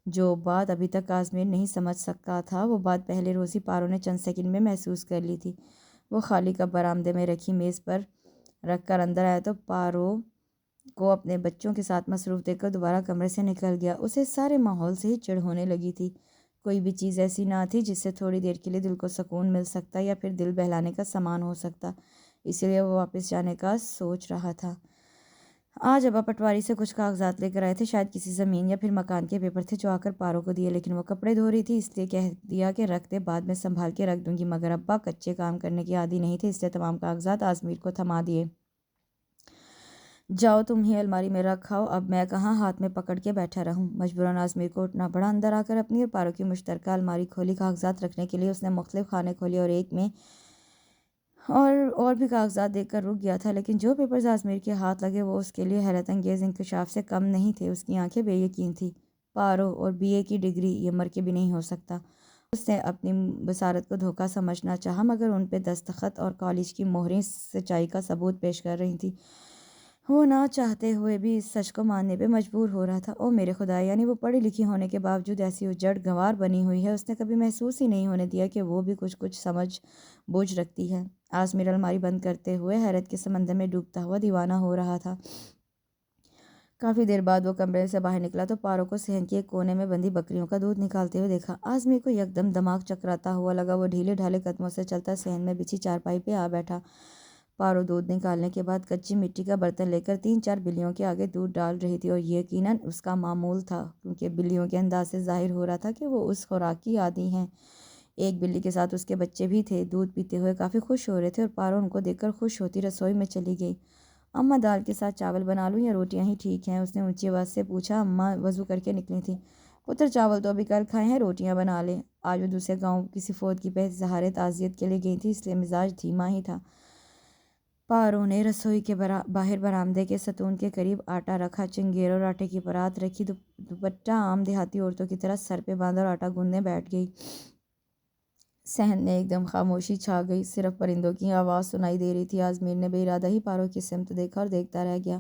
جو بات ابھی تک آزمیر نہیں سمجھ سکا تھا، وہ بات پہلے روز ہی پارو نے چند سیکنڈ میں محسوس کر لی تھی۔ وہ خالی کپ برآمدے میں رکھی میز پر رکھ کر اندر آیا تو پارو کو اپنے بچوں کے ساتھ مصروف دیکھ کر دوبارہ کمرے سے نکل گیا۔ اسے سارے ماحول سے ہی چڑ ہونے لگی تھی۔ کوئی بھی چیز ایسی نہ تھی جس سے تھوڑی دیر کے لیے دل کو سکون مل سکتا یا پھر دل بہلانے کا سامان ہو سکتا، اسی لیے وہ واپس جانے کا سوچ رہا تھا۔ آج ابا پٹواری سے کچھ کاغذات لے کر آئے تھے، شاید کسی زمین یا پھر مکان کے پیپر تھے، جو آ کر پارو کو دیے، لیکن وہ کپڑے دھو رہی تھی، اس لیے کہہ دیا کہ رکھ دے، بعد میں سنبھال کے رکھ دوں گی۔ مگر ابا کچے کام کرنے کے عادی نہیں تھے، اس لیے تمام کاغذات آزمیر کو تھما دیے۔ جاؤ تم ہی الماری میں رکھ آؤ، اب میں کہاں ہاتھ میں پکڑ کے بیٹھا رہوں۔ مجبوراً آزمیر کو اٹھنا پڑا۔ اندر آ کر اپنی اور پارو کی مشترکہ الماری کھولی۔ کاغذات رکھنے کے لیے اس نے مختلف خانے کھولے اور ایک میں اور بھی کاغذات دیکھ کر رک گیا تھا، لیکن جو پیپرز آزمیر کے ہاتھ لگے وہ اس کے لیے حیرت انگیز انکشاف سے کم نہیں تھے۔ اس کی آنکھیں بے یقین تھیں۔ پارو اور بی اے کی ڈگری، یہ مر کے بھی نہیں ہو سکتا۔ اس نے اپنی بصارت کو دھوکہ سمجھنا چاہا، مگر ان پہ دستخط اور کالج کی مہریں سچائی کا ثبوت پیش کر رہی تھیں۔ وہ نہ چاہتے ہوئے بھی اس سچ کو ماننے پہ مجبور ہو رہا تھا۔ او میرے خدا، یعنی وہ پڑھی لکھی ہونے کے باوجود ایسی اجڑ گنوار بنی ہوئی ہے۔ اس نے کبھی محسوس ہی نہیں ہونے دیا کہ وہ بھی کچھ سمجھ بوجھ رکھتی ہے۔ آزمیر الماری بند کرتے ہوئے حیرت کے سمندر میں ڈوبتا ہوا دیوانہ ہو رہا تھا۔ کافی دیر بعد وہ کمرے سے باہر نکلا تو پارو کو صحن کے ایک کونے میں بندھی بکریوں کا دودھ نکالتے ہوئے دیکھا۔ آزمیر کو یکدم دماغ چکراتا ہوا لگا۔ وہ ڈھیلے ڈھالے قدموں سے چلتا صحن میں بچھی چارپائی پہ آ بیٹھا۔ پارو دودھ نکالنے کے بعد کچی مٹی کا برتن لے کر 3-4 بلیوں کے آگے دودھ ڈال رہی تھی، اور یقیناً اس کا معمول تھا، کیونکہ بلیوں کے انداز سے ظاہر ہو رہا تھا کہ وہ اس خوراک کی عادی ہیں۔ ایک بلی کے ساتھ اس کے بچے بھی تھے، دودھ پیتے ہوئے کافی خوش ہو رہے تھے، اور پارو ان کو دیکھ کر خوش ہوتی رسوئی میں چلی گئی۔ اماں دال کے ساتھ چاول بنا لوں یا روٹیاں ہی ٹھیک ہیں؟ اس نے اونچی آواز سے پوچھا۔ اماں وضو کر کے نکلی تھیں۔ پتر چاول تو ابھی کل کھائے ہیں، روٹیاں بنا لیں۔ آج وہ دوسرے گاؤں کسی فوت کی پہ اظہار تعزیت کے لیے گئی تھی، اس لیے مزاج دھیما ہی تھا۔ پارو نے رسوئی کے باہر برآمدے کے ستون کے قریب آٹا رکھا، چنگیر اور آٹے کی پرات رکھی، دوپٹہ عام دیہاتی عورتوں کی طرح سر پہ باندھا اور آٹا گوندنے بیٹھ گئی۔ صحن میں ایک دم خاموشی چھا گئی، صرف پرندوں کی آواز سنائی دے رہی تھی۔ آزمیر نے بے ارادہ ہی پارو کی سمت دیکھا اور دیکھتا رہ گیا۔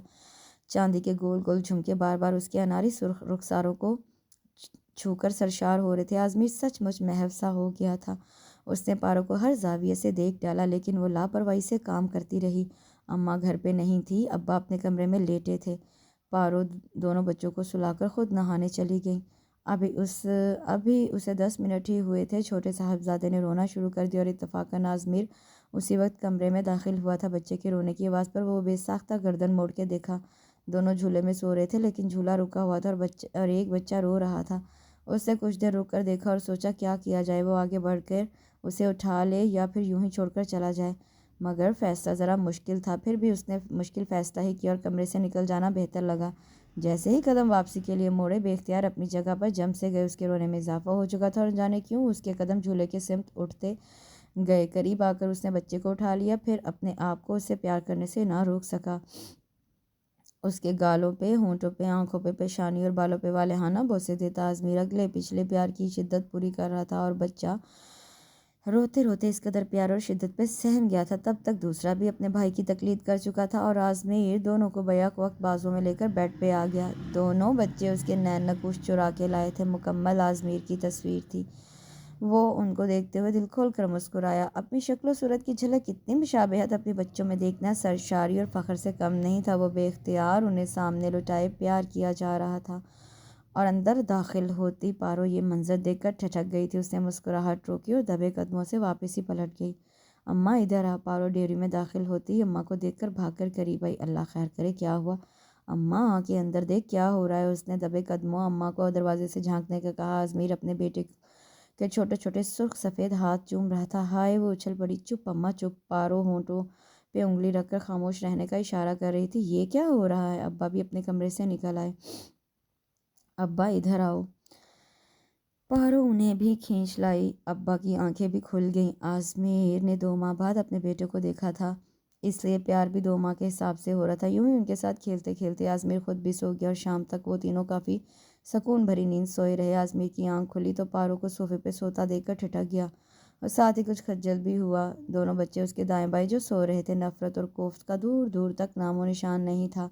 چاندی کے گول گول جھمکے بار بار اس کے اناری سرخ رخساروں کو چھو کر سرشار ہو رہے تھے۔ آزمیر سچ مچ محو سا ہو گیا تھا۔ اس نے پارو کو ہر زاویے سے دیکھ ڈالا، لیکن وہ لاپرواہی سے کام کرتی رہی۔ اماں گھر پہ نہیں تھی، ابا اپنے کمرے میں لیٹے تھے۔ پارو دونوں بچوں کو سلا کر خود نہانے چلی گئی۔ ابھی اسے 10 منٹ ہی ہوئے تھے، چھوٹے صاحبزادے نے رونا شروع کر دیا، اور اتفاقاً آزمیر اسی وقت کمرے میں داخل ہوا تھا۔ بچے کے رونے کی آواز پر وہ بے ساختہ گردن موڑ کے دیکھا۔ دونوں جھولے میں سو رہے تھے، لیکن جھولا رکا ہوا تھا اور ایک بچہ رو رہا تھا۔ اس نے کچھ دیر رک کر دیکھا اور سوچا کیا کیا جائے، وہ آگے بڑھ کر اسے اٹھا لے یا پھر یوں ہی چھوڑ کر چلا جائے۔ مگر فیصلہ ذرا مشکل تھا، پھر بھی اس نے مشکل فیصلہ ہی کیا اور کمرے سے نکل جانا بہتر لگا۔ جیسے ہی قدم واپسی کے لیے موڑے، بے اختیار اپنی جگہ پر جم سے گئے۔ اس کے رونے میں اضافہ ہو چکا تھا، اور جانے کیوں اس کے قدم جھولے کے سمت اٹھتے گئے۔ قریب آ کر اس نے بچے کو اٹھا لیا، پھر اپنے آپ کو اسے پیار کرنے سے نہ روک سکا۔ اس کے گالوں پہ، ہونٹوں پہ، آنکھوں پہ، پیشانی اور بالوں پہ والہانہ بوسے دیتا۔ آزمیر اگلے پچھلے پیار کی شدت پوری کر رہا تھا، اور بچہ روتے روتے اس قدر پیار اور شدت پہ سہم گیا تھا۔ تب تک دوسرا بھی اپنے بھائی کی تقلید کر چکا تھا، اور آزمیر دونوں کو بیک وقت بازوں میں لے کر بیڈ پہ آ گیا۔ دونوں بچے اس کے نین نقوش چرا کے لائے تھے، مکمل آزمیر کی تصویر تھی۔ وہ ان کو دیکھتے ہوئے دل کھول کر مسکرایا۔ اپنی شکل و صورت کی جھلک اتنی مشابہت اپنے بچوں میں دیکھنا سرشاری اور فخر سے کم نہیں تھا۔ وہ بے اختیار انہیں سامنے لٹائے پیار کیا جا رہا تھا، اور اندر داخل ہوتی پارو یہ منظر دیکھ کر ٹھٹک گئی تھی۔ اس نے مسکراہٹ روکی اور دبے قدموں سے واپس ہی پلٹ گئی۔ اماں ادھر آ۔ پارو ڈیوری میں داخل ہوتی اماں کو دیکھ کر بھاگ کر قریب آئی۔ اللہ خیر کرے، کیا ہوا؟ اماں کے اندر دیکھ کیا ہو رہا ہے۔ اس نے دبے قدموں اماں کو دروازے سے جھانکنے کا کہا۔ آزمیر اپنے بیٹے کے چھوٹے چھوٹے سرخ سفید ہاتھ چوم رہا تھا۔ ہائے وہ اچھل پڑی۔ چپ اماں چپ، پارو ہونٹوں پہ انگلی رکھ کر خاموش رہنے کا اشارہ کر رہی تھی۔ یہ کیا ہو رہا ہے؟ ابا بھی اپنے کمرے سے نکل آئے۔ ابا ادھر آؤ۔ پارو انہیں بھی کھینچ لائی۔ ابا کی آنکھیں بھی کھل گئیں۔ آزمیر نے 2 ماہ بعد اپنے بیٹے کو دیکھا تھا، اس لیے پیار بھی 2 ماہ کے حساب سے ہو رہا تھا۔ یوں ہی ان کے ساتھ کھیلتے کھیلتے آزمیر خود بھی سو گیا اور شام تک وہ تینوں کافی سکون بھری نیند سوئے رہے۔ آزمیر کی آنکھ کھلی تو پارو کو صوفے پہ سوتا دیکھ کر ٹھٹک گیا اور ساتھ ہی کچھ خجل بھی ہوا۔ دونوں بچے اس کے دائیں بائیں جو سو رہے تھے، نفرت اور کوفت کا دور دور تک نام و نشان نہیں تھا،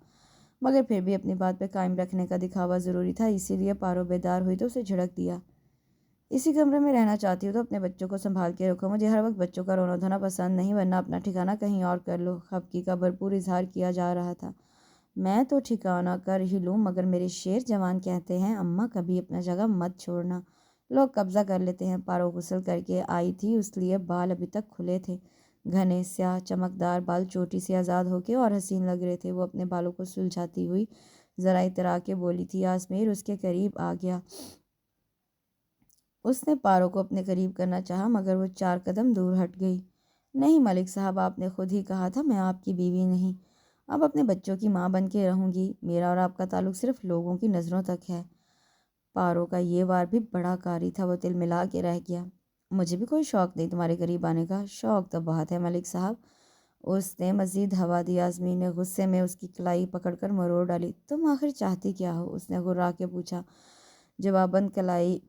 مگر پھر بھی اپنی بات پہ قائم رکھنے کا دکھاوا ضروری تھا، اسی لیے پارو بیدار ہوئی تو اسے جھڑک دیا۔ اسی کمرے میں رہنا چاہتی ہو تو اپنے بچوں کو سنبھال کے رکھو، مجھے ہر وقت بچوں کا رونا دھونا پسند نہیں، ورنہ اپنا ٹھکانہ کہیں اور کر لو۔ خفگی کا بھرپور اظہار کیا جا رہا تھا۔ میں تو ٹھکانہ کر ہی لوں، مگر میرے شیر جوان کہتے ہیں اماں کبھی اپنا جگہ مت چھوڑنا، لوگ قبضہ کر لیتے ہیں۔ پارو غسل کر کے آئی تھی، اس لیے بال ابھی تک کھلے تھے، گھنے سیاہ چمکدار بال چوٹی سے آزاد ہو کے اور حسین لگ رہے تھے۔ وہ اپنے بالوں کو سلجھاتی ہوئی ذرا اترا کے بولی تھی۔ آزمیر اس کے قریب آ گیا۔ اس نے پارو کو اپنے قریب کرنا چاہا، مگر وہ 4 قدم دور ہٹ گئی۔ نہیں ملک صاحب، آپ نے خود ہی کہا تھا میں آپ کی بیوی نہیں، اب اپنے بچوں کی ماں بن کے رہوں گی۔ میرا اور آپ کا تعلق صرف لوگوں کی نظروں تک ہے۔ پارو کا یہ وار بھی بڑا کاری تھا، وہ تل ملا کے رہ گیا۔ مجھے بھی کوئی شوق نہیں تمہارے قریب آنے کا۔ شوق تو بہت ہے ملک صاحب، اس نے مزید ہوا دی۔ آزمین نے غصے میں اس کی کلائی پکڑ کر مروڑ ڈالی۔ تم آخر چاہتی کیا ہو؟ اس نے غرا کے پوچھا۔ جواباً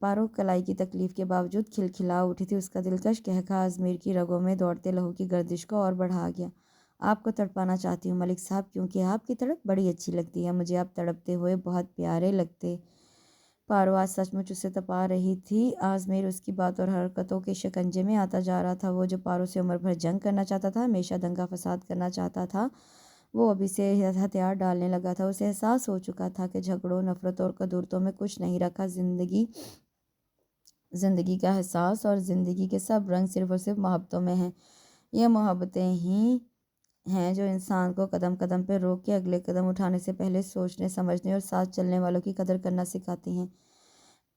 پارو کلائی کی تکلیف کے باوجود کھلکھلا اٹھی تھی۔ اس کا دلکش قہقہا آزمیر کی رگوں میں دوڑتے لہو کی گردش کو اور بڑھا گیا۔ آپ کو تڑپانا چاہتی ہوں ملک صاحب، کیونکہ آپ کی تڑپ بڑی اچھی لگتی ہے، مجھے آپ تڑپتے ہوئے بہت پیارے لگتے۔ پارو آج سچ مچ اسے تپا رہی تھی۔ آزمیر اس کی بات اور حرکتوں کے شکنجے میں آتا جا رہا تھا۔ وہ جو پارو سے عمر بھر جنگ کرنا چاہتا تھا، ہمیشہ دنگا فساد کرنا چاہتا تھا، وہ ابھی سے ہتھیار ڈالنے لگا تھا۔ اسے احساس ہو چکا تھا کہ جھگڑوں، نفرتوں اور کدورتوں میں کچھ نہیں رکھا۔ زندگی کا احساس اور زندگی کے سب رنگ صرف اور صرف محبتوں میں ہیں۔ یہ محبتیں ہی ہیں جو انسان کو قدم قدم پہ روک کے اگلے قدم اٹھانے سے پہلے سوچنے سمجھنے اور ساتھ چلنے والوں کی قدر کرنا سکھاتی ہیں۔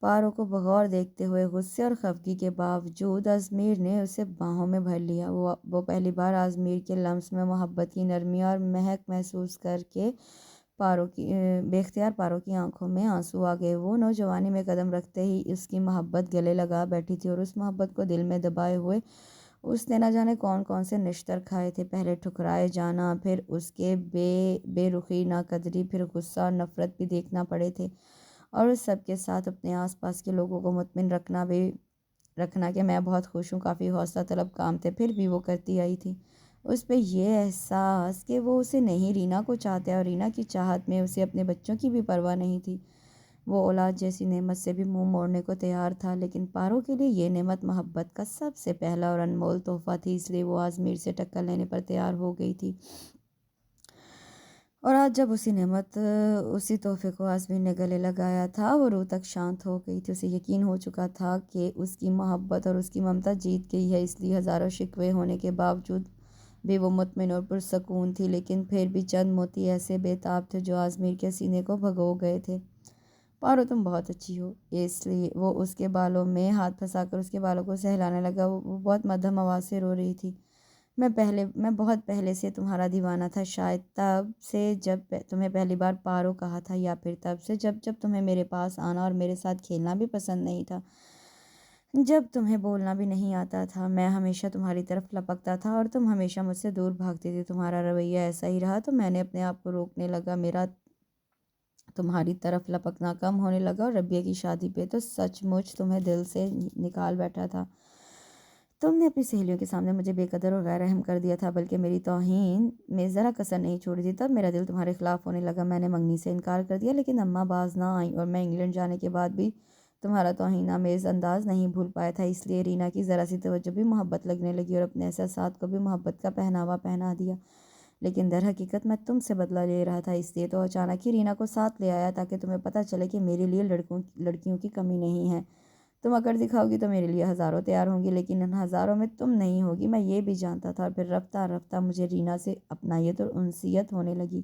پارو کو بغور دیکھتے ہوئے غصے اور خفگی کے باوجود آزمیر نے اسے باہوں میں بھر لیا۔ وہ پہلی بار آزمیر کے لمس میں محبت کی نرمی اور مہک محسوس کر کے بے اختیار پارو کی آنکھوں میں آنسو آ گئے۔ وہ نوجوانی میں قدم رکھتے ہی اس کی محبت گلے لگا بیٹھی تھی، اور اس محبت کو دل میں دبائے ہوئے اس نے نہ جانے کون کون سے نشتر کھائے تھے۔ پہلے ٹھکرائے جانا، پھر اس کے بے رخی، ناقدری، پھر غصہ اور نفرت بھی دیکھنا پڑے تھے، اور اس سب کے ساتھ اپنے آس پاس کے لوگوں کو مطمئن رکھنا کہ میں بہت خوش ہوں کافی حوصلہ طلب کام تھے، پھر بھی وہ کرتی آئی تھی۔ اس پہ یہ احساس کہ وہ اسے نہیں، رینا کو چاہتا ہے، اور رینا کی چاہت میں اسے اپنے بچوں کی بھی پرواہ نہیں تھی۔ وہ اولاد جیسی نعمت سے بھی منہ موڑنے کو تیار تھا، لیکن پارو کے لیے یہ نعمت محبت کا سب سے پہلا اور انمول تحفہ تھی، اس لیے وہ آزمیر سے ٹکر لینے پر تیار ہو گئی تھی۔ اور آج جب اسی تحفے کو آزمیر نے گلے لگایا تھا، وہ روح تک شانت ہو گئی تھی۔ اسے یقین ہو چکا تھا کہ اس کی محبت اور اس کی ممتا جیت گئی ہے، اس لیے ہزاروں شکوے ہونے کے باوجود بھی وہ مطمئن اور پرسکون تھی۔ لیکن پھر بھی چند موتی ایسے بے تاب تھے جو آزمیر کے سینے کو بھگو گئے تھے۔ پارو تم بہت اچھی ہو، اس لیے وہ اس کے بالوں میں ہاتھ پھنسا کر اس کے بالوں کو سہلانے لگا۔ وہ بہت مدھم آواز سے رو رہی تھی۔ میں بہت پہلے سے تمہارا دیوانہ تھا، شاید تب سے جب تمہیں پہلی بار پارو کہا تھا، یا پھر تب سے جب تمہیں میرے پاس آنا اور میرے ساتھ کھیلنا بھی پسند نہیں تھا، جب تمہیں بولنا بھی نہیں آتا تھا۔ میں ہمیشہ تمہاری طرف لپکتا تھا اور تم ہمیشہ مجھ سے دور بھاگتی تھی۔ تمہارا رویہ ایسا ہی رہا تو میں نے اپنے آپ کو روکنے لگا، میرا تمہاری طرف لپکنا کم ہونے لگا، اور ربیہ کی شادی پہ تو سچ مچ تمہیں دل سے نکال بیٹھا تھا۔ تم نے اپنی سہیلیوں کے سامنے مجھے بے قدر اور غیر رحم کر دیا تھا، بلکہ میری توہین میں ذرا کسر نہیں چھوڑی تھی۔ تب میرا دل تمہارے خلاف ہونے لگا، میں نے منگنی سے انکار کر دیا، لیکن اماں باز نہ آئیں، اور میں انگلینڈ جانے کے بعد بھی تمہارا توہین آمیز انداز نہیں بھول پایا تھا۔ اس لیے رینا کی ذرا سی توجہ بھی محبت لگنے لگی، اور اپنے احساسات کو بھی محبت کا پہناوا پہنا دیا۔ لیکن در حقیقت میں تم سے بدلہ لے رہا تھا، اس لیے تو اچانک ہی رینا کو ساتھ لے آیا، تاکہ تمہیں پتہ چلے کہ میرے لیے لڑکیوں کی کمی نہیں ہے۔ تم اکڑ دکھاؤ گی تو میرے لیے ہزاروں تیار ہوں گی، لیکن ان ہزاروں میں تم نہیں ہوگی، میں یہ بھی جانتا تھا۔ اور پھر رفتہ رفتہ مجھے رینا سے اپنائیت اور انسیت ہونے لگی۔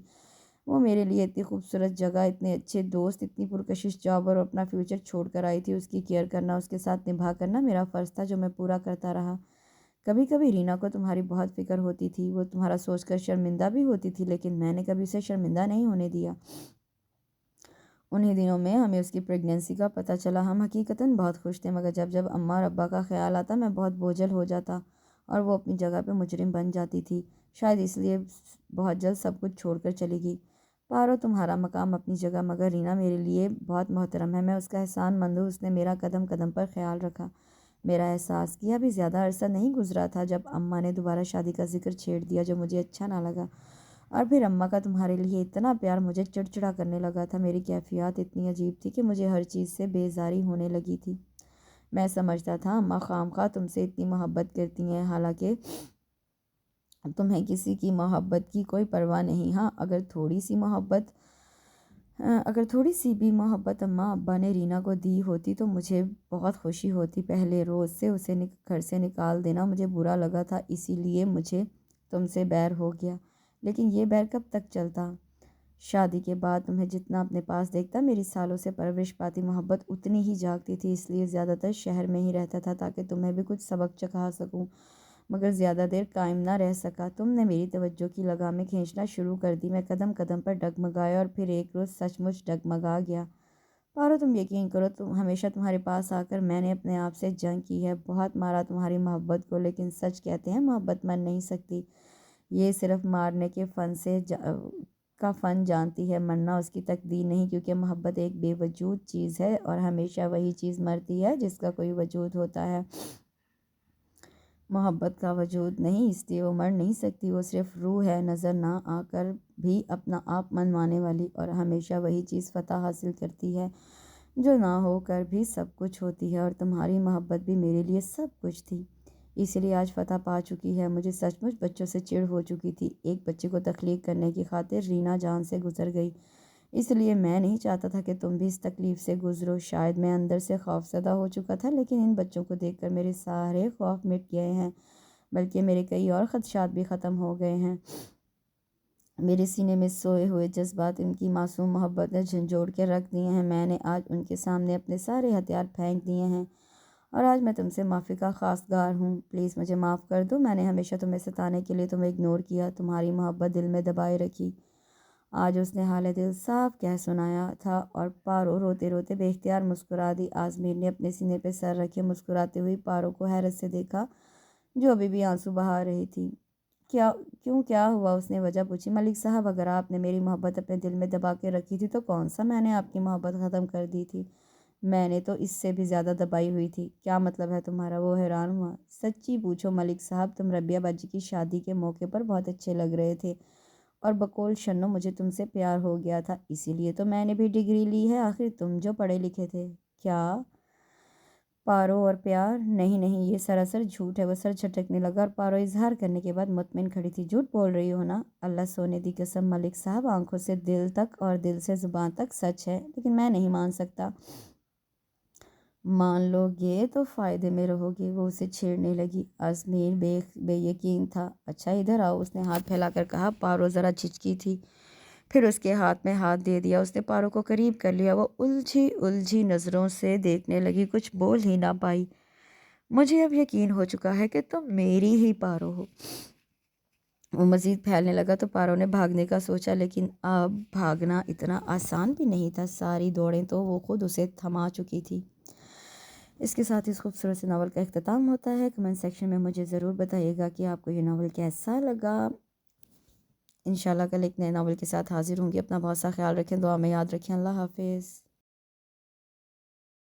وہ میرے لیے اتنی خوبصورت جگہ، اتنے اچھے دوست، اتنی پرکشش جاب اور اپنا فیوچر چھوڑ کر آئی تھی۔ اس کی کیئر کرنا، اس کے ساتھ نبھا کرنا میرا فرض تھا جو میں پورا کرتا رہا۔ کبھی کبھی رینا کو تمہاری بہت فکر ہوتی تھی، وہ تمہارا سوچ کر شرمندہ بھی ہوتی تھی، لیکن میں نے کبھی اسے شرمندہ نہیں ہونے دیا۔ انہی دنوں میں ہمیں اس کی پریگنینسی کا پتہ چلا۔ ہم حقیقتاً بہت خوش تھے، مگر جب جب اماں اور ابا کا خیال آتا میں بہت بوجھل ہو جاتا اور وہ اپنی جگہ پہ مجرم بن جاتی تھی۔ شاید اس لیے بہت جلد سب کچھ چھوڑ کر چلی گئی۔ پارو، تمہارا مقام اپنی جگہ، مگر رینا میرے لیے بہت محترم ہے۔ میں اس کا احسان مند ہوں، اس نے میرا قدم قدم پر خیال رکھا۔ میرا احساس کیا بھی زیادہ عرصہ نہیں گزرا تھا جب اماں نے دوبارہ شادی کا ذکر چھیڑ دیا، جو مجھے اچھا نہ لگا۔ اور پھر اماں کا تمہارے لیے اتنا پیار مجھے چڑچڑا کرنے لگا تھا۔ میری کیفیات اتنی عجیب تھی کہ مجھے ہر چیز سے بیزاری ہونے لگی تھی۔ میں سمجھتا تھا اماں خام خواہ تم سے اتنی محبت کرتی ہیں، حالانکہ تمہیں کسی کی محبت کی کوئی پرواہ نہیں۔ ہاں، اگر تھوڑی سی بھی محبت اماں ابا نے رینا کو دی ہوتی تو مجھے بہت خوشی ہوتی۔ پہلے روز سے اسے گھر سے نکال دینا مجھے برا لگا تھا، اسی لیے مجھے تم سے بیر ہو گیا۔ لیکن یہ بیر کب تک چلتا؟ شادی کے بعد تمہیں جتنا اپنے پاس دیکھتا، میری سالوں سے پرورش پاتی محبت اتنی ہی جاگتی تھی، اس لیے زیادہ تر شہر میں ہی رہتا تھا تاکہ تمہیں بھی کچھ سبق چکھا سکوں، مگر زیادہ دیر قائم نہ رہ سکا۔ تم نے میری توجہ کی لگامیں کھینچنا شروع کر دی۔ میں قدم قدم پر ڈگمگایا اور پھر ایک روز سچ مچ ڈگمگا گیا۔ پارو، تم یقین کرو، ہمیشہ تمہارے پاس آ کر میں نے اپنے آپ سے جنگ کی ہے، بہت مارا تمہاری محبت کو، لیکن سچ کہتے ہیں محبت مر نہیں سکتی، یہ صرف مارنے کے فن جانتی ہے، مرنا اس کی تقدیر نہیں، کیونکہ محبت ایک بے وجود چیز ہے اور ہمیشہ وہی چیز مرتی ہے جس کا کوئی وجود ہوتا ہے۔ محبت کا وجود نہیں، اس لیے وہ مر نہیں سکتی، وہ صرف روح ہے، نظر نہ آ کر بھی اپنا آپ منوانے والی، اور ہمیشہ وہی چیز فتح حاصل کرتی ہے جو نہ ہو کر بھی سب کچھ ہوتی ہے، اور تمہاری محبت بھی میرے لیے سب کچھ تھی، اسی لیے آج فتح پا چکی ہے۔ مجھے سچ مچ بچوں سے چڑ ہو چکی تھی۔ ایک بچے کو تخلیق کرنے کی خاطر رینا جان سے گزر گئی، اس لیے میں نہیں چاہتا تھا کہ تم بھی اس تکلیف سے گزرو۔ شاید میں اندر سے خوف زدہ ہو چکا تھا، لیکن ان بچوں کو دیکھ کر میرے سارے خوف مٹ گئے ہیں، بلکہ میرے کئی اور خدشات بھی ختم ہو گئے ہیں۔ میرے سینے میں سوئے ہوئے جذبات، ان کی معصوم محبت نے جھنجھوڑ کے رکھ دیے ہیں۔ میں نے آج ان کے سامنے اپنے سارے ہتھیار پھینک دیے ہیں، اور آج میں تم سے معافی کا خواستگار ہوں۔ پلیز مجھے معاف کر دو، میں نے ہمیشہ تمہیں ستانے کے لیے تمہیں اگنور کیا، تمہاری محبت دل میں دبائے رکھی۔ آج اس نے حال دل صاف کہہ سنایا تھا، اور پارو روتے روتے بے اختیار مسکرا دی۔ آزمیر نے اپنے سینے پہ سر رکھے مسکراتی ہوئی پارو کو حیرت سے دیکھا، جو ابھی بھی آنسو بہا رہی تھی۔ کیا ہوا؟ اس نے وجہ پوچھی۔ ملک صاحب، اگر آپ نے میری محبت اپنے دل میں دبا کے رکھی تھی تو کون سا میں نے آپ کی محبت ختم کر دی تھی؟ میں نے تو اس سے بھی زیادہ دبائی ہوئی تھی۔ کیا مطلب ہے تمہارا؟ وہ حیران ہوا۔ سچی پوچھو ملک صاحب، تم ربیہ باجی کی شادی کے موقع پر بہت اچھے لگ رہے تھے، اور بقول شنو مجھے تم سے پیار ہو گیا تھا، اسی لیے تو میں نے بھی ڈگری لی ہے، آخر تم جو پڑھے لکھے تھے۔ کیا پارو اور پیار؟ نہیں نہیں، یہ سراسر جھوٹ ہے۔ وہ سر جھٹکنے لگا اور پارو اظہار کرنے کے بعد مطمئن کھڑی تھی۔ جھوٹ بول رہی ہو نا؟ اللہ سونے دی قسم ملک صاحب، آنکھوں سے دل تک اور دل سے زبان تک سچ ہے، لیکن میں نہیں مان سکتا۔ مان لو گے تو فائدے میں رہو گے۔ وہ اسے چھیڑنے لگی۔ آزمیر بے یقین تھا۔ اچھا ادھر آؤ، اس نے ہاتھ پھیلا کر کہا۔ پارو ذرا جھجکی تھی، پھر اس کے ہاتھ میں ہاتھ دے دیا۔ اس نے پارو کو قریب کر لیا، وہ الجھی نظروں سے دیکھنے لگی، کچھ بول ہی نہ پائی۔ مجھے اب یقین ہو چکا ہے کہ تم میری ہی پارو ہو۔ وہ مزید پھیلنے لگا تو پارو نے بھاگنے کا سوچا، لیکن اب بھاگنا اتنا آسان بھی نہیں تھا، ساری دوڑیں تو وہ خود اسے تھما چکی تھی۔ اس کے ساتھ اس خوبصورت سے ناول کا اختتام ہوتا ہے۔ کمنٹ سیکشن میں مجھے ضرور بتائیے گا کہ آپ کو یہ ناول کیسا لگا۔ انشاءاللہ کل ایک نئے ناول کے ساتھ حاضر ہوں گی۔ اپنا بہت سا خیال رکھیں، دعا میں یاد رکھیں۔ اللہ حافظ۔